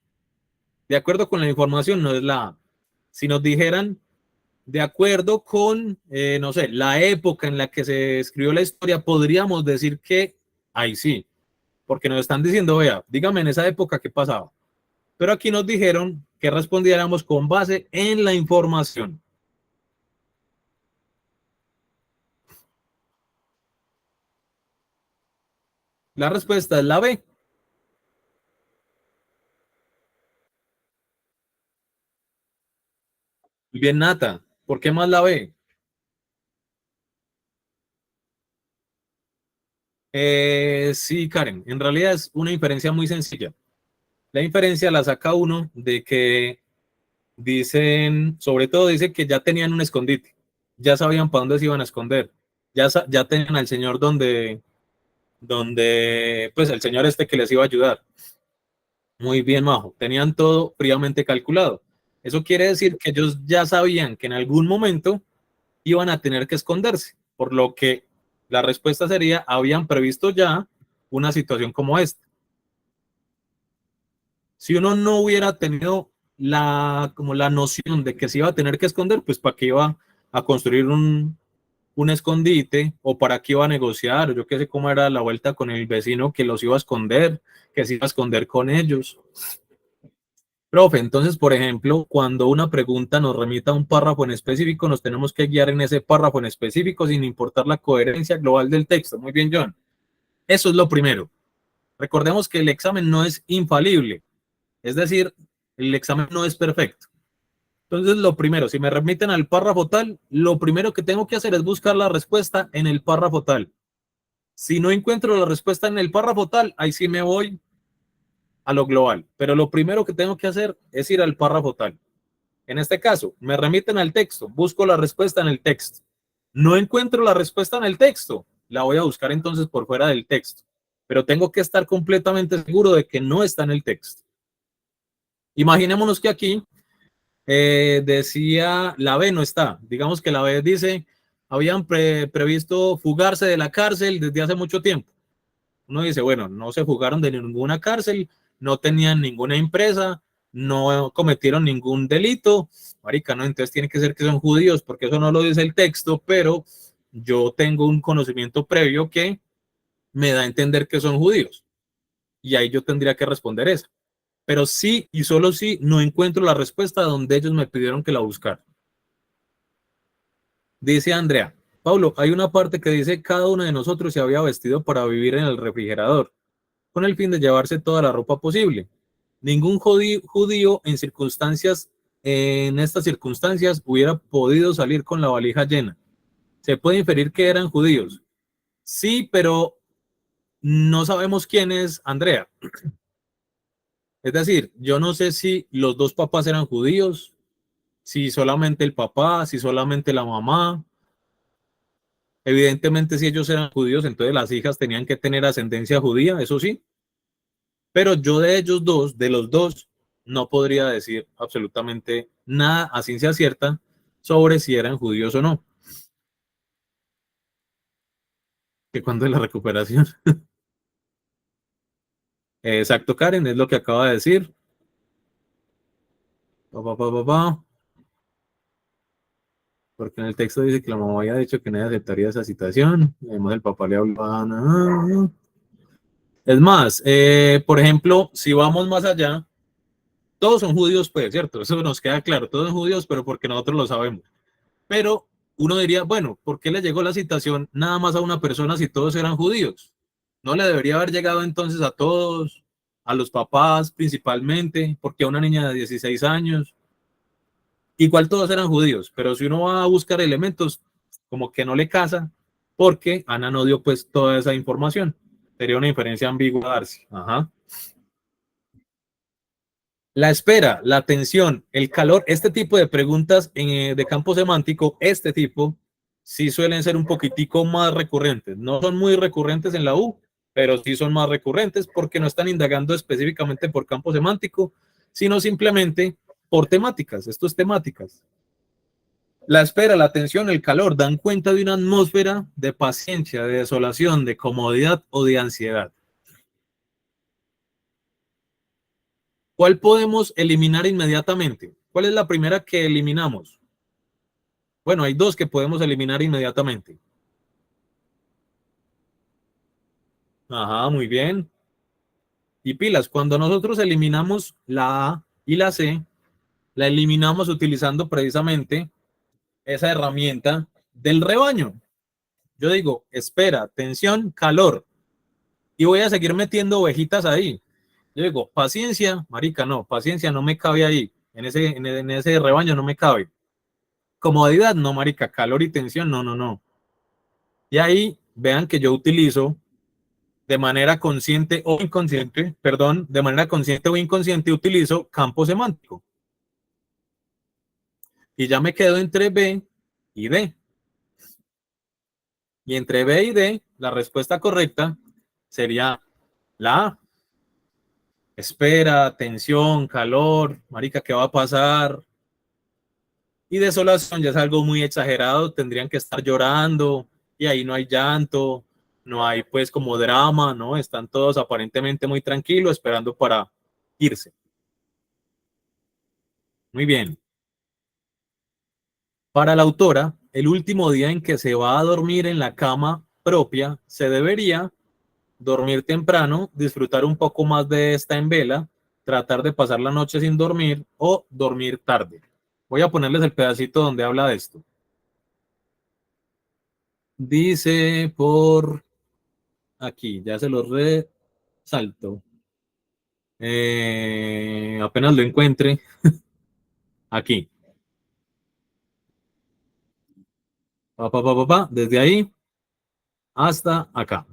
de acuerdo con la información no es la A. Si nos dijeran, de acuerdo con, no sé, la época en la que se escribió la historia, podríamos decir que ahí sí, porque nos están diciendo, vea, dígame en esa época qué pasaba. Pero aquí nos dijeron que respondiéramos con base en la información. La respuesta es la B. Bien, Nata. ¿Por qué más la B? Sí, Karen. En realidad es una inferencia muy sencilla. La inferencia la saca uno de que dicen, sobre todo dice que ya tenían un escondite. Ya sabían para dónde se iban a esconder. Ya tenían al señor donde, pues el señor este que les iba a ayudar. Muy bien, Majo. Tenían todo fríamente calculado. Eso quiere decir que ellos ya sabían que en algún momento iban a tener que esconderse, por lo que la respuesta sería, habían previsto ya una situación como esta. Si uno no hubiera tenido como la noción de que se iba a tener que esconder, pues para qué iba a construir un escondite, o para qué iba a negociar, o yo qué sé cómo era la vuelta con el vecino que los iba a esconder, que se iba a esconder con ellos. Profe, entonces, por ejemplo, cuando una pregunta nos remita a un párrafo en específico, nos tenemos que guiar en ese párrafo en específico sin importar la coherencia global del texto. Muy bien, John. Eso es lo primero. Recordemos que el examen no es infalible, es decir, el examen no es perfecto. Entonces, lo primero, si me remiten al párrafo tal, lo primero que tengo que hacer es buscar la respuesta en el párrafo tal. Si no encuentro la respuesta en el párrafo tal, ahí sí me voy a lo global. Pero lo primero que tengo que hacer es ir al párrafo tal. En este caso, me remiten al texto, busco la respuesta en el texto. No encuentro la respuesta en el texto, la voy a buscar entonces por fuera del texto. Pero tengo que estar completamente seguro de que no está en el texto. Imaginémonos que aquí decía la B no está. Digamos que la B dice, habían previsto fugarse de la cárcel desde hace mucho tiempo. Uno dice, bueno, no se fugaron de ninguna cárcel, no tenían ninguna empresa, no cometieron ningún delito. Marica, no, entonces tiene que ser que son judíos, porque eso no lo dice el texto, pero yo tengo un conocimiento previo que me da a entender que son judíos. Y ahí yo tendría que responder esa. Pero sí y solo sí no encuentro la respuesta donde ellos me pidieron que la buscara. Dice Andrea, Pablo, hay una parte que dice cada uno de nosotros se había vestido para vivir en el refrigerador, con el fin de llevarse toda la ropa posible. Ningún judío en estas circunstancias hubiera podido salir con la valija llena. Se puede inferir que eran judíos. Sí, pero no sabemos quién es Andrea. Es decir, yo no sé si los dos papás eran judíos, si solamente el papá, si solamente la mamá. Evidentemente, si ellos eran judíos, entonces las hijas tenían que tener ascendencia judía, eso sí. Pero yo de ellos dos, de los dos, no podría decir absolutamente nada a ciencia cierta sobre si eran judíos o no. ¿Que cuándo es la recuperación? Exacto, Karen, es lo que acaba de decir. Pa, pa, pa, pa, pa. Porque en el texto dice que la mamá había dicho que nadie aceptaría esa situación. Además, el papá le hablaba. Es más, por ejemplo, si vamos más allá, todos son judíos, pues, ¿cierto? Eso nos queda claro, todos son judíos, pero porque nosotros lo sabemos. Pero uno diría, bueno, ¿por qué le llegó la citación nada más a una persona si todos eran judíos? ¿No le debería haber llegado entonces a todos, a los papás principalmente, porque a una niña de 16 años? Igual todos eran judíos, pero si uno va a buscar elementos, como que no le casa, porque Ana no dio pues toda esa información. Sería una inferencia ambigua darse. Ajá. La espera, la atención, el calor, este tipo de preguntas de campo semántico, este tipo, sí suelen ser un poquitico más recurrentes. No son muy recurrentes en la U, pero sí son más recurrentes porque no están indagando específicamente por campo semántico, sino simplemente por temáticas. Esto es temáticas. La espera, la atención, el calor dan cuenta de una atmósfera de paciencia, de desolación, de comodidad o de ansiedad. ¿Cuál podemos eliminar inmediatamente? ¿Cuál es la primera que eliminamos? Bueno, hay dos que podemos eliminar inmediatamente. Ajá, muy bien. Y pilas, cuando nosotros eliminamos la A y la C, la eliminamos utilizando precisamente esa herramienta del rebaño. Yo digo, espera, tensión, calor. Y voy a seguir metiendo ovejitas ahí. Yo digo, paciencia, marica, no, paciencia no me cabe ahí. En ese rebaño no me cabe. Comodidad, no, marica, calor y tensión, no, no, no. Y ahí vean que yo utilizo de manera consciente o inconsciente, perdón, de manera consciente o inconsciente utilizo campo semántico. Y ya me quedo entre B y D. Y entre B y D, la respuesta correcta sería la A. Espera, tensión, calor, marica, ¿qué va a pasar? Y desolación ya es algo muy exagerado, tendrían que estar llorando y ahí no hay llanto, no hay pues como drama, ¿no? Están todos aparentemente muy tranquilos esperando para irse. Muy bien. Para la autora, el último día en que se va a dormir en la cama propia, se debería dormir temprano, disfrutar un poco más de esta en vela, tratar de pasar la noche sin dormir o dormir tarde. Voy a ponerles el pedacito donde habla de esto. Dice por aquí, ya se lo resalto. Apenas lo encuentre, aquí. Desde ahí hasta acá.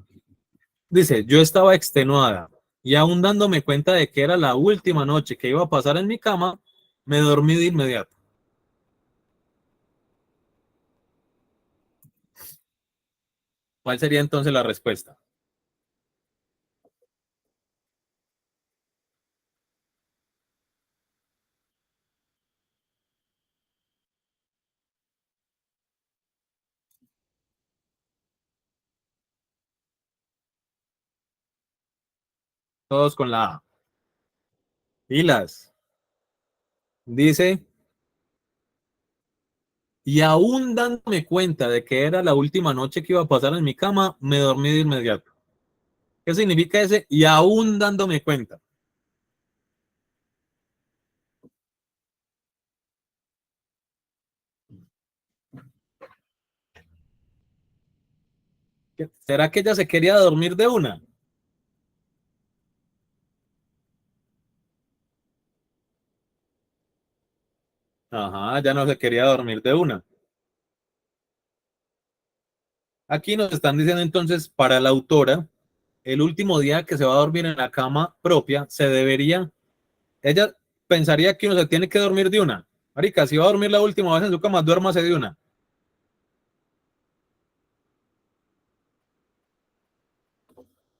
Dice, yo estaba extenuada y aún dándome cuenta de que era la última noche que iba a pasar en mi cama, me dormí de inmediato. ¿Cuál sería entonces la respuesta? Todos con la A. Pilas. Dice, y aún dándome cuenta de que era la última noche que iba a pasar en mi cama, me dormí de inmediato. ¿Qué significa ese? Y aún dándome cuenta. ¿Será que ella se quería dormir de una? Ajá, ya no se quería dormir de una. Aquí nos están diciendo entonces, para la autora, el último día que se va a dormir en la cama propia, se debería, ella pensaría que uno se tiene que dormir de una. Marica, si va a dormir la última vez en su cama, duérmase de una.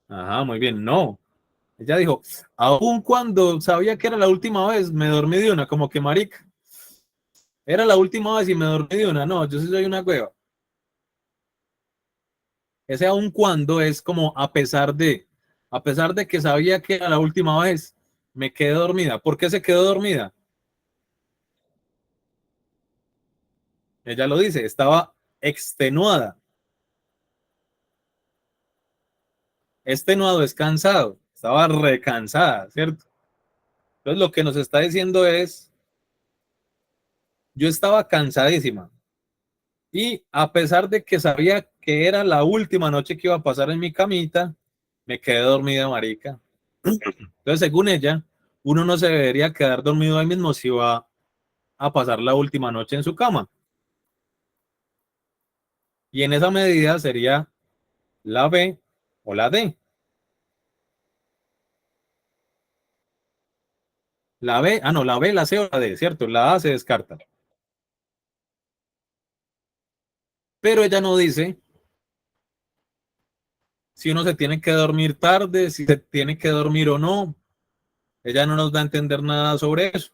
Ajá, muy bien, no. Ella dijo, aun cuando sabía que era la última vez, me dormí de una, como que marica. Era la última vez y me dormí de una. No, yo sí soy una cueva. Ese aun cuando es como a pesar de que sabía que era la última vez, me quedé dormida. ¿Por qué se quedó dormida? Ella lo dice, estaba extenuada. Extenuado es cansado, estaba recansada, ¿cierto? Entonces lo que nos está diciendo es, yo estaba cansadísima y a pesar de que sabía que era la última noche que iba a pasar en mi camita, me quedé dormida, marica. Entonces, según ella, uno no se debería quedar dormido ahí mismo si va a pasar la última noche en su cama. Y en esa medida sería la B o la D. La B, no, la B, la C o la D, ¿cierto? La A se descarta. Pero ella no dice si uno se tiene que dormir tarde, si se tiene que dormir o no. Ella no nos da a entender nada sobre eso.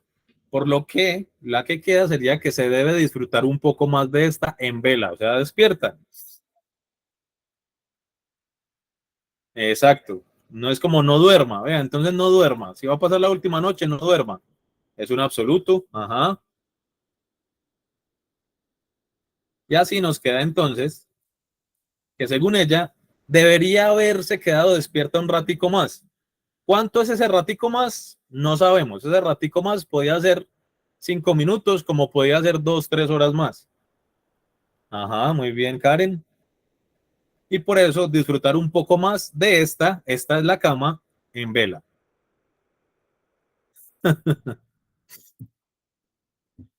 Por lo que la que queda sería que se debe disfrutar un poco más de esta en vela, o sea, despierta. Exacto. No es como no duerma, vea, entonces no duerma. Si va a pasar la última noche, no duerma. Es un absoluto, ajá. Y así nos queda entonces que según ella debería haberse quedado despierta un ratico más. ¿Cuánto es ese ratico más? No sabemos. Ese ratico más podía ser 5 minutos, como podía ser 2, 3 horas más. Ajá, muy bien, Karen. Y por eso disfrutar un poco más de esta es la cama en vela.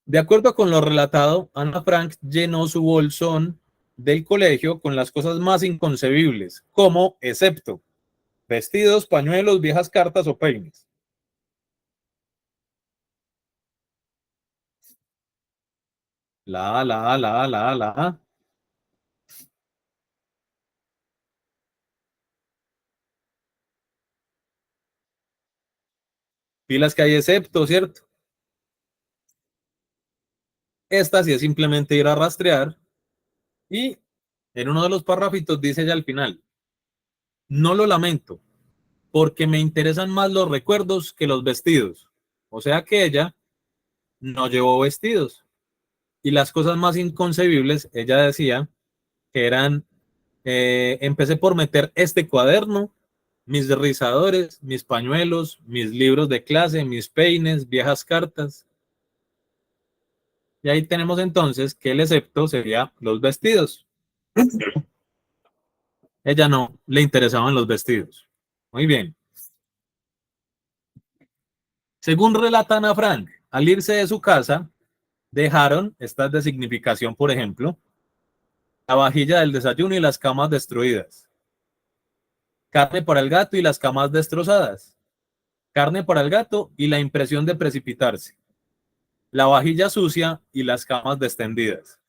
De acuerdo con lo relatado, Ana Frank llenó su bolsón del colegio con las cosas más inconcebibles, como excepto vestidos, pañuelos, viejas cartas o peines. La. Pilas que hay excepto, ¿cierto? Esta sí es simplemente ir a rastrear y en uno de los párrafitos dice ya al final, no lo lamento, porque me interesan más los recuerdos que los vestidos. O sea que ella no llevó vestidos. Y las cosas más inconcebibles, ella decía, que eran, empecé por meter este cuaderno, mis rizadores, mis pañuelos, mis libros de clase, mis peines, viejas cartas. Y ahí tenemos entonces que el excepto sería los vestidos. Ella no le interesaban los vestidos. Muy bien. Según relata Ana Frank, al irse de su casa, dejaron, estas de significación, por ejemplo, la vajilla del desayuno y las camas destruidas. Carne para el gato y las camas destrozadas. Carne para el gato y la impresión de precipitarse. La vajilla sucia y las camas descendidas.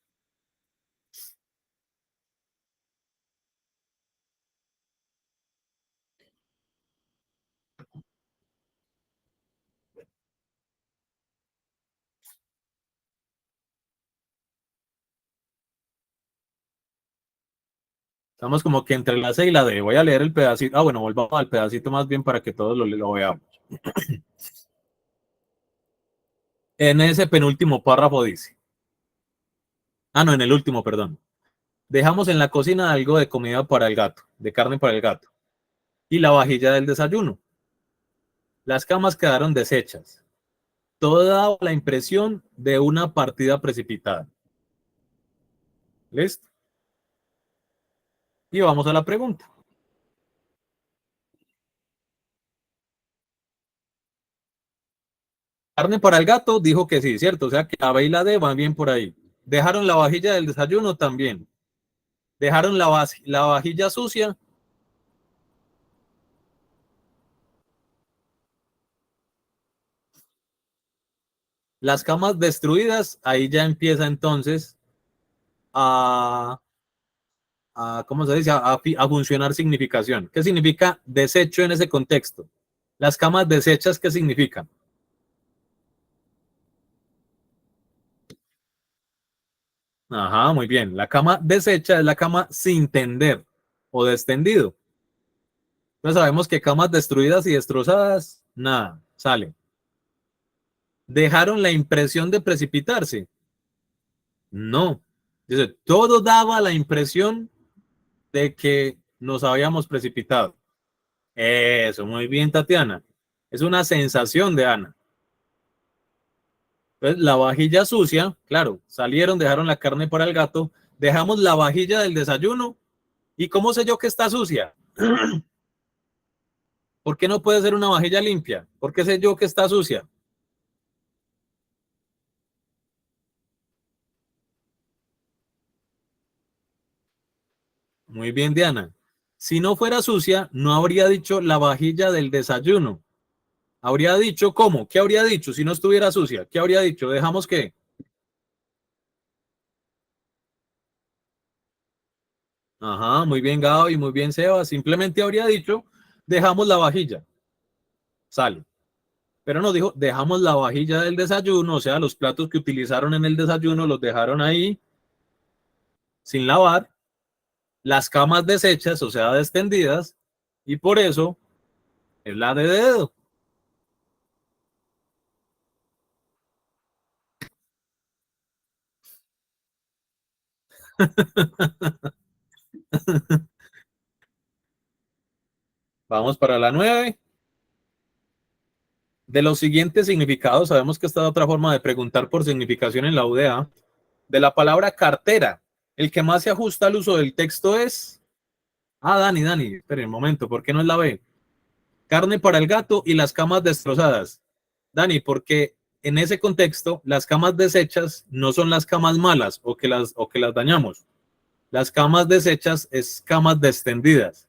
Estamos como que entre la C y la D. Voy a leer el pedacito. Ah, bueno, volvamos al pedacito más bien para que todos lo veamos. En ese penúltimo párrafo dice. Ah, no, en el último, perdón. Dejamos en la cocina algo de comida para el gato, de carne para el gato. Y la vajilla del desayuno. Las camas quedaron deshechas. Todo daba la impresión de una partida precipitada. ¿Listo? Y vamos a la pregunta. Carne para el gato dijo que sí, ¿cierto? O sea que la B y la D van bien por ahí. Dejaron la vajilla del desayuno también. Dejaron la vajilla sucia. Las camas destruidas, ahí ya empieza entonces a, ¿cómo se dice? A funcionar significación. ¿Qué significa desecho en ese contexto? Las camas deshechas, ¿qué significan? Ajá, muy bien. La cama deshecha es la cama sin tender o descendido. Entonces sabemos que camas destruidas y destrozadas, nada, sale. ¿Dejaron la impresión de precipitarse? No. Dice, todo daba la impresión de que nos habíamos precipitado. Eso, muy bien, Tatiana. Es una sensación de Ana. Entonces, la vajilla sucia, claro, salieron, dejaron la carne para el gato, dejamos la vajilla del desayuno. ¿Y cómo sé yo que está sucia? ¿Por qué no puede ser una vajilla limpia? ¿Por qué sé yo que está sucia? Muy bien, Diana. Si no fuera sucia, no habría dicho la vajilla del desayuno. Habría dicho cómo. ¿Qué habría dicho si no estuviera sucia? ¿Qué habría dicho? Dejamos que. Ajá, muy bien, Gabo, y muy bien, Seba. Simplemente habría dicho, dejamos la vajilla. Sale. Pero no dijo, dejamos la vajilla del desayuno, o sea, los platos que utilizaron en el desayuno los dejaron ahí sin lavar, las camas deshechas, o sea, extendidas, y por eso es la de dedo. Vamos para la 9. De los siguientes significados, sabemos que esta es otra forma de preguntar por significación en la UDA. De la palabra cartera, el que más se ajusta al uso del texto es. Ah, Dani, espere un momento, ¿por qué no es la B? Carne para el gato y las camas destrozadas. Dani, porque en ese contexto, las camas deshechas no son las camas malas o que las dañamos. Las camas deshechas es camas descendidas.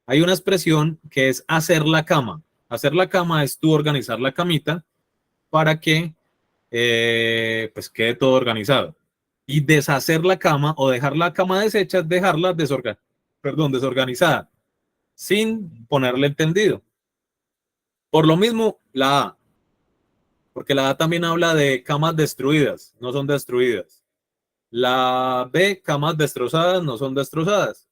Hay una expresión que es hacer la cama. Hacer la cama es tú organizar la camita para que pues quede todo organizado. Y deshacer la cama o dejar la cama deshecha es dejarla desorganizada, sin ponerle el tendido. Por lo mismo, la A, porque la A también habla de camas destruidas, no son destruidas. La B, camas destrozadas, no son destrozadas.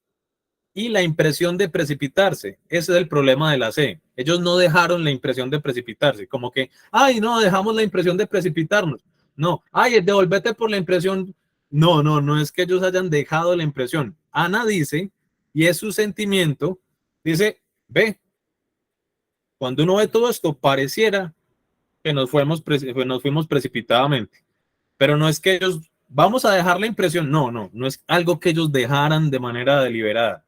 Y la impresión de precipitarse, ese es el problema de la C. Ellos no dejaron la impresión de precipitarse, como que, ay, no, dejamos la impresión de precipitarnos. No, ay, devolvete por la impresión. No, no, no es que ellos hayan dejado la impresión. Ana dice, y es su sentimiento, dice, ve, cuando uno ve todo esto, pareciera que nos fuimos precipitadamente, pero no es que ellos, vamos a dejar la impresión, no, no, no es algo que ellos dejaran de manera deliberada,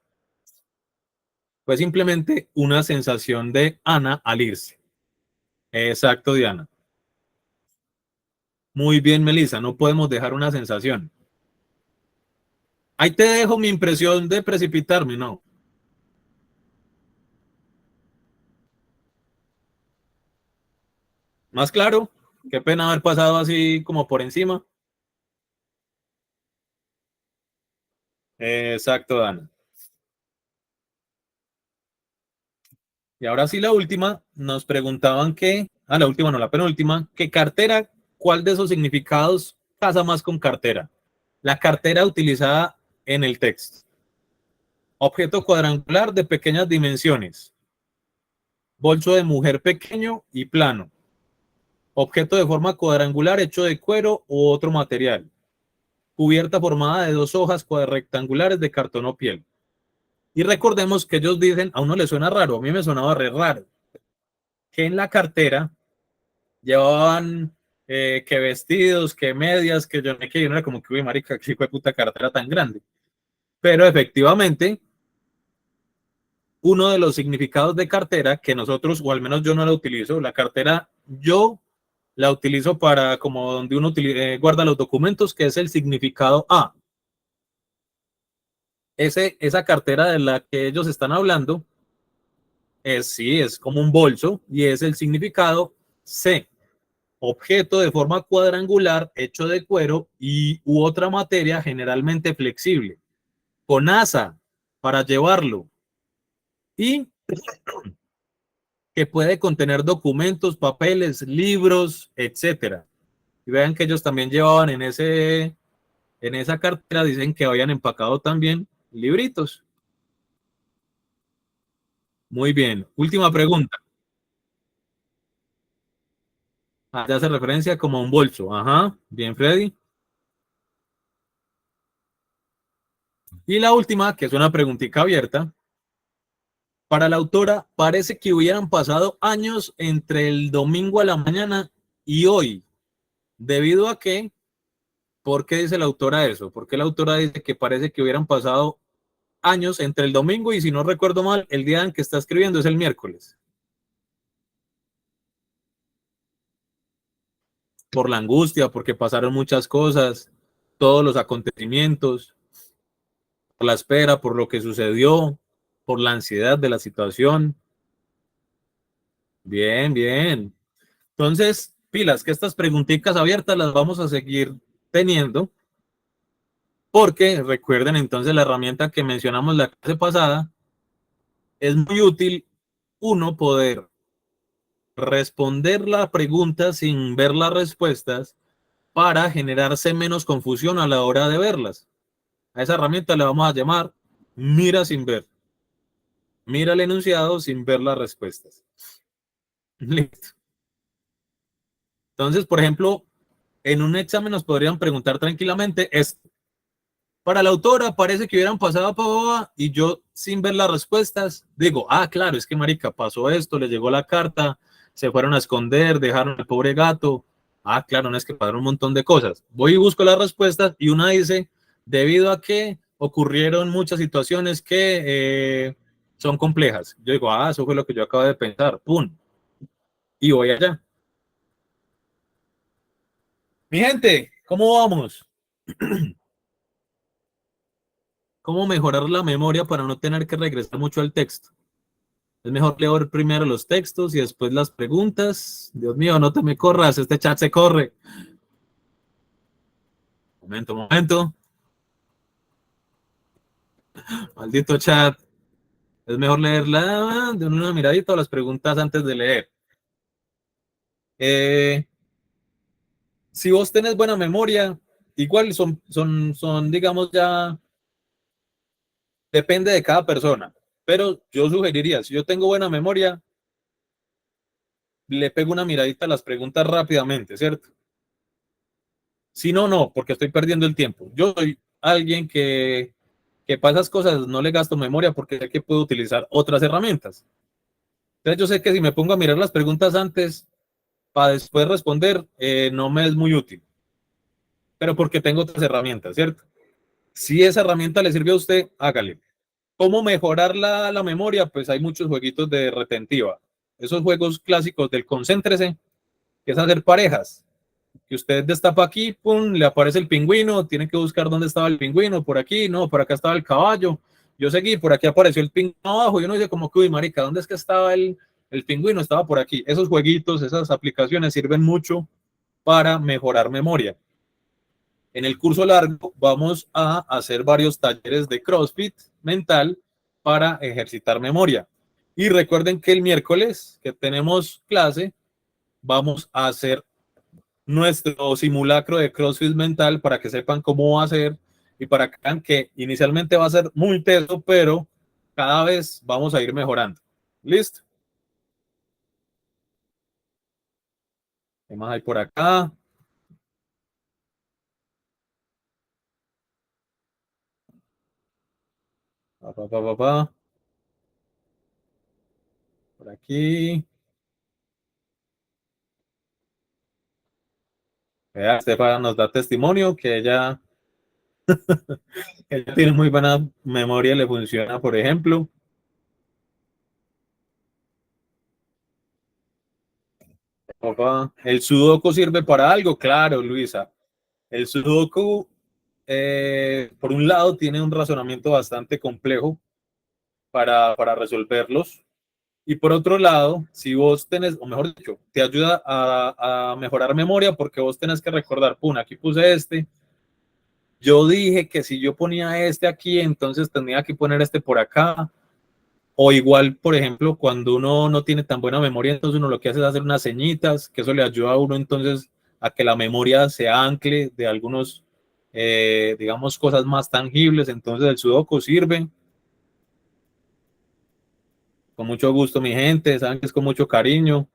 fue simplemente una sensación de Ana al irse. Exacto, Diana. Muy bien, Melissa, no podemos dejar una sensación. Ahí te dejo mi impresión de precipitarme, no. Más claro, qué pena haber pasado así como por encima. Exacto, Dana. Y ahora sí la última, nos preguntaban que, la última no, la penúltima, que cartera, ¿cuál de esos significados casa más con cartera? La cartera utilizada en el texto. Objeto cuadrangular de pequeñas dimensiones. Bolso de mujer pequeño y plano. Objeto de forma cuadrangular hecho de cuero u otro material. Cubierta formada de dos hojas rectangulares de cartón o piel. Y recordemos que ellos dicen, a uno le suena raro, a mí me sonaba re raro, que en la cartera llevaban que vestidos, que medias, que yo no sé qué, y uno era como que, uy, marica, qué hijo de puta cartera tan grande. Pero efectivamente, uno de los significados de cartera que nosotros, o al menos yo no la utilizo, la cartera yo la utilizo para como donde uno guarda los documentos, que es el significado A. Esa cartera de la que ellos están hablando sí, es como un bolso y es el significado C. Objeto de forma cuadrangular hecho de cuero y u otra materia generalmente flexible, con asa para llevarlo y que puede contener documentos, papeles, libros, etcétera. Y vean que ellos también llevaban en esa cartera, dicen que habían empacado también libritos. Muy bien. Última pregunta. Ya hace referencia como a un bolso. Ajá. Bien, Freddy. Y la última, que es una preguntita abierta. Para la autora, parece que hubieran pasado años entre el domingo a la mañana y hoy. ¿Debido a qué? ¿Por qué dice la autora eso? ¿Por qué la autora dice que parece que hubieran pasado años entre el domingo y, si no recuerdo mal, el día en que está escribiendo es el miércoles? Por la angustia, porque pasaron muchas cosas, todos los acontecimientos, por la espera, por lo que sucedió, por la ansiedad de la situación. Bien, bien. Entonces, pilas, que estas preguntitas abiertas las vamos a seguir teniendo, porque recuerden entonces la herramienta que mencionamos la clase pasada, es muy útil uno poder responder la pregunta sin ver las respuestas para generarse menos confusión a la hora de verlas. A esa herramienta le vamos a llamar mira sin ver. Mira el enunciado sin ver las respuestas. Listo. Entonces, por ejemplo, en un examen nos podrían preguntar tranquilamente esto. Para la autora parece que hubieran pasado para y yo sin ver las respuestas digo, claro, es que marica, pasó esto, le llegó la carta, se fueron a esconder, dejaron al pobre gato. Claro, no es que pasaron un montón de cosas. Voy y busco las respuestas y una dice, debido a que ocurrieron muchas situaciones que son complejas. Yo digo, eso fue lo que yo acabo de pensar, pum, y voy allá. Mi gente, ¿cómo vamos? ¿Cómo mejorar la memoria para no tener que regresar mucho al texto? Es mejor leer primero los textos y después las preguntas. Dios mío, no te me corras, este chat se corre. Momento, momento. Maldito chat. Es mejor leerla de una miradita o las preguntas antes de leer. Si vos tenés buena memoria, igual son, digamos, ya depende de cada persona. Pero yo sugeriría, si yo tengo buena memoria, le pego una miradita a las preguntas rápidamente, ¿cierto? Si no, no, porque estoy perdiendo el tiempo. Yo soy alguien que para esas cosas no le gasto memoria porque sé que puedo utilizar otras herramientas. Entonces yo sé que si me pongo a mirar las preguntas antes para después responder, no me es muy útil, pero porque tengo otras herramientas, ¿cierto? Si esa herramienta le sirve a usted, hágale. ¿Cómo mejorar la memoria? Pues hay muchos jueguitos de retentiva. Esos juegos clásicos del concéntrese, que es hacer parejas. Que usted destapa aquí, pum, le aparece el pingüino, tiene que buscar dónde estaba el pingüino, por aquí, no, por acá estaba el caballo. Yo seguí, por aquí apareció el pingüino abajo, y uno dice como que, uy, marica, ¿dónde es que estaba el pingüino? Estaba por aquí. Esos jueguitos, esas aplicaciones sirven mucho para mejorar memoria. En el curso largo vamos a hacer varios talleres de CrossFit mental para ejercitar memoria. Y recuerden que el miércoles que tenemos clase, vamos a hacer nuestro simulacro de CrossFit mental para que sepan cómo va a ser y para que vean que inicialmente va a ser muy teso, pero cada vez vamos a ir mejorando. ¿Listo? ¿Qué más hay por acá? Pa, pa, pa, pa, pa. Por aquí. Vea, Estefana nos da testimonio que ella tiene muy buena memoria, le funciona, por ejemplo. Papá, ¿el sudoku sirve para algo? Claro, Luisa. El sudoku, por un lado, tiene un razonamiento bastante complejo para resolverlos. Y por otro lado, si vos tenés, o mejor dicho, te ayuda a mejorar memoria porque vos tenés que recordar, pum, aquí puse este, yo dije que si yo ponía este aquí, entonces tenía que poner este por acá. O igual, por ejemplo, cuando uno no tiene tan buena memoria, entonces uno lo que hace es hacer unas señitas, que eso le ayuda a uno entonces a que la memoria se ancle de algunos, digamos, cosas más tangibles. Entonces el sudoku sirve. Con mucho gusto, mi gente, saben que es con mucho cariño.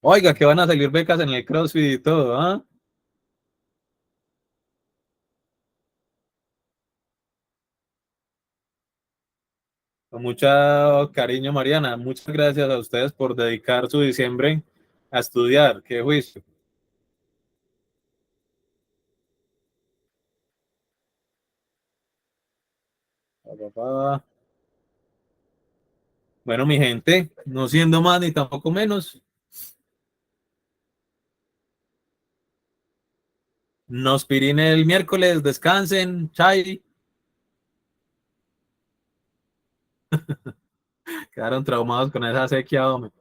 Oiga, que van a salir becas en el CrossFit y todo, ¿ah? Con mucho cariño, Mariana. Muchas gracias a ustedes por dedicar su diciembre a estudiar. Qué juicio. Pa, pa, pa. Bueno, mi gente, no siendo más ni tampoco menos, nos pirín el miércoles, descansen, chai, quedaron traumados con esa sequía, hombre.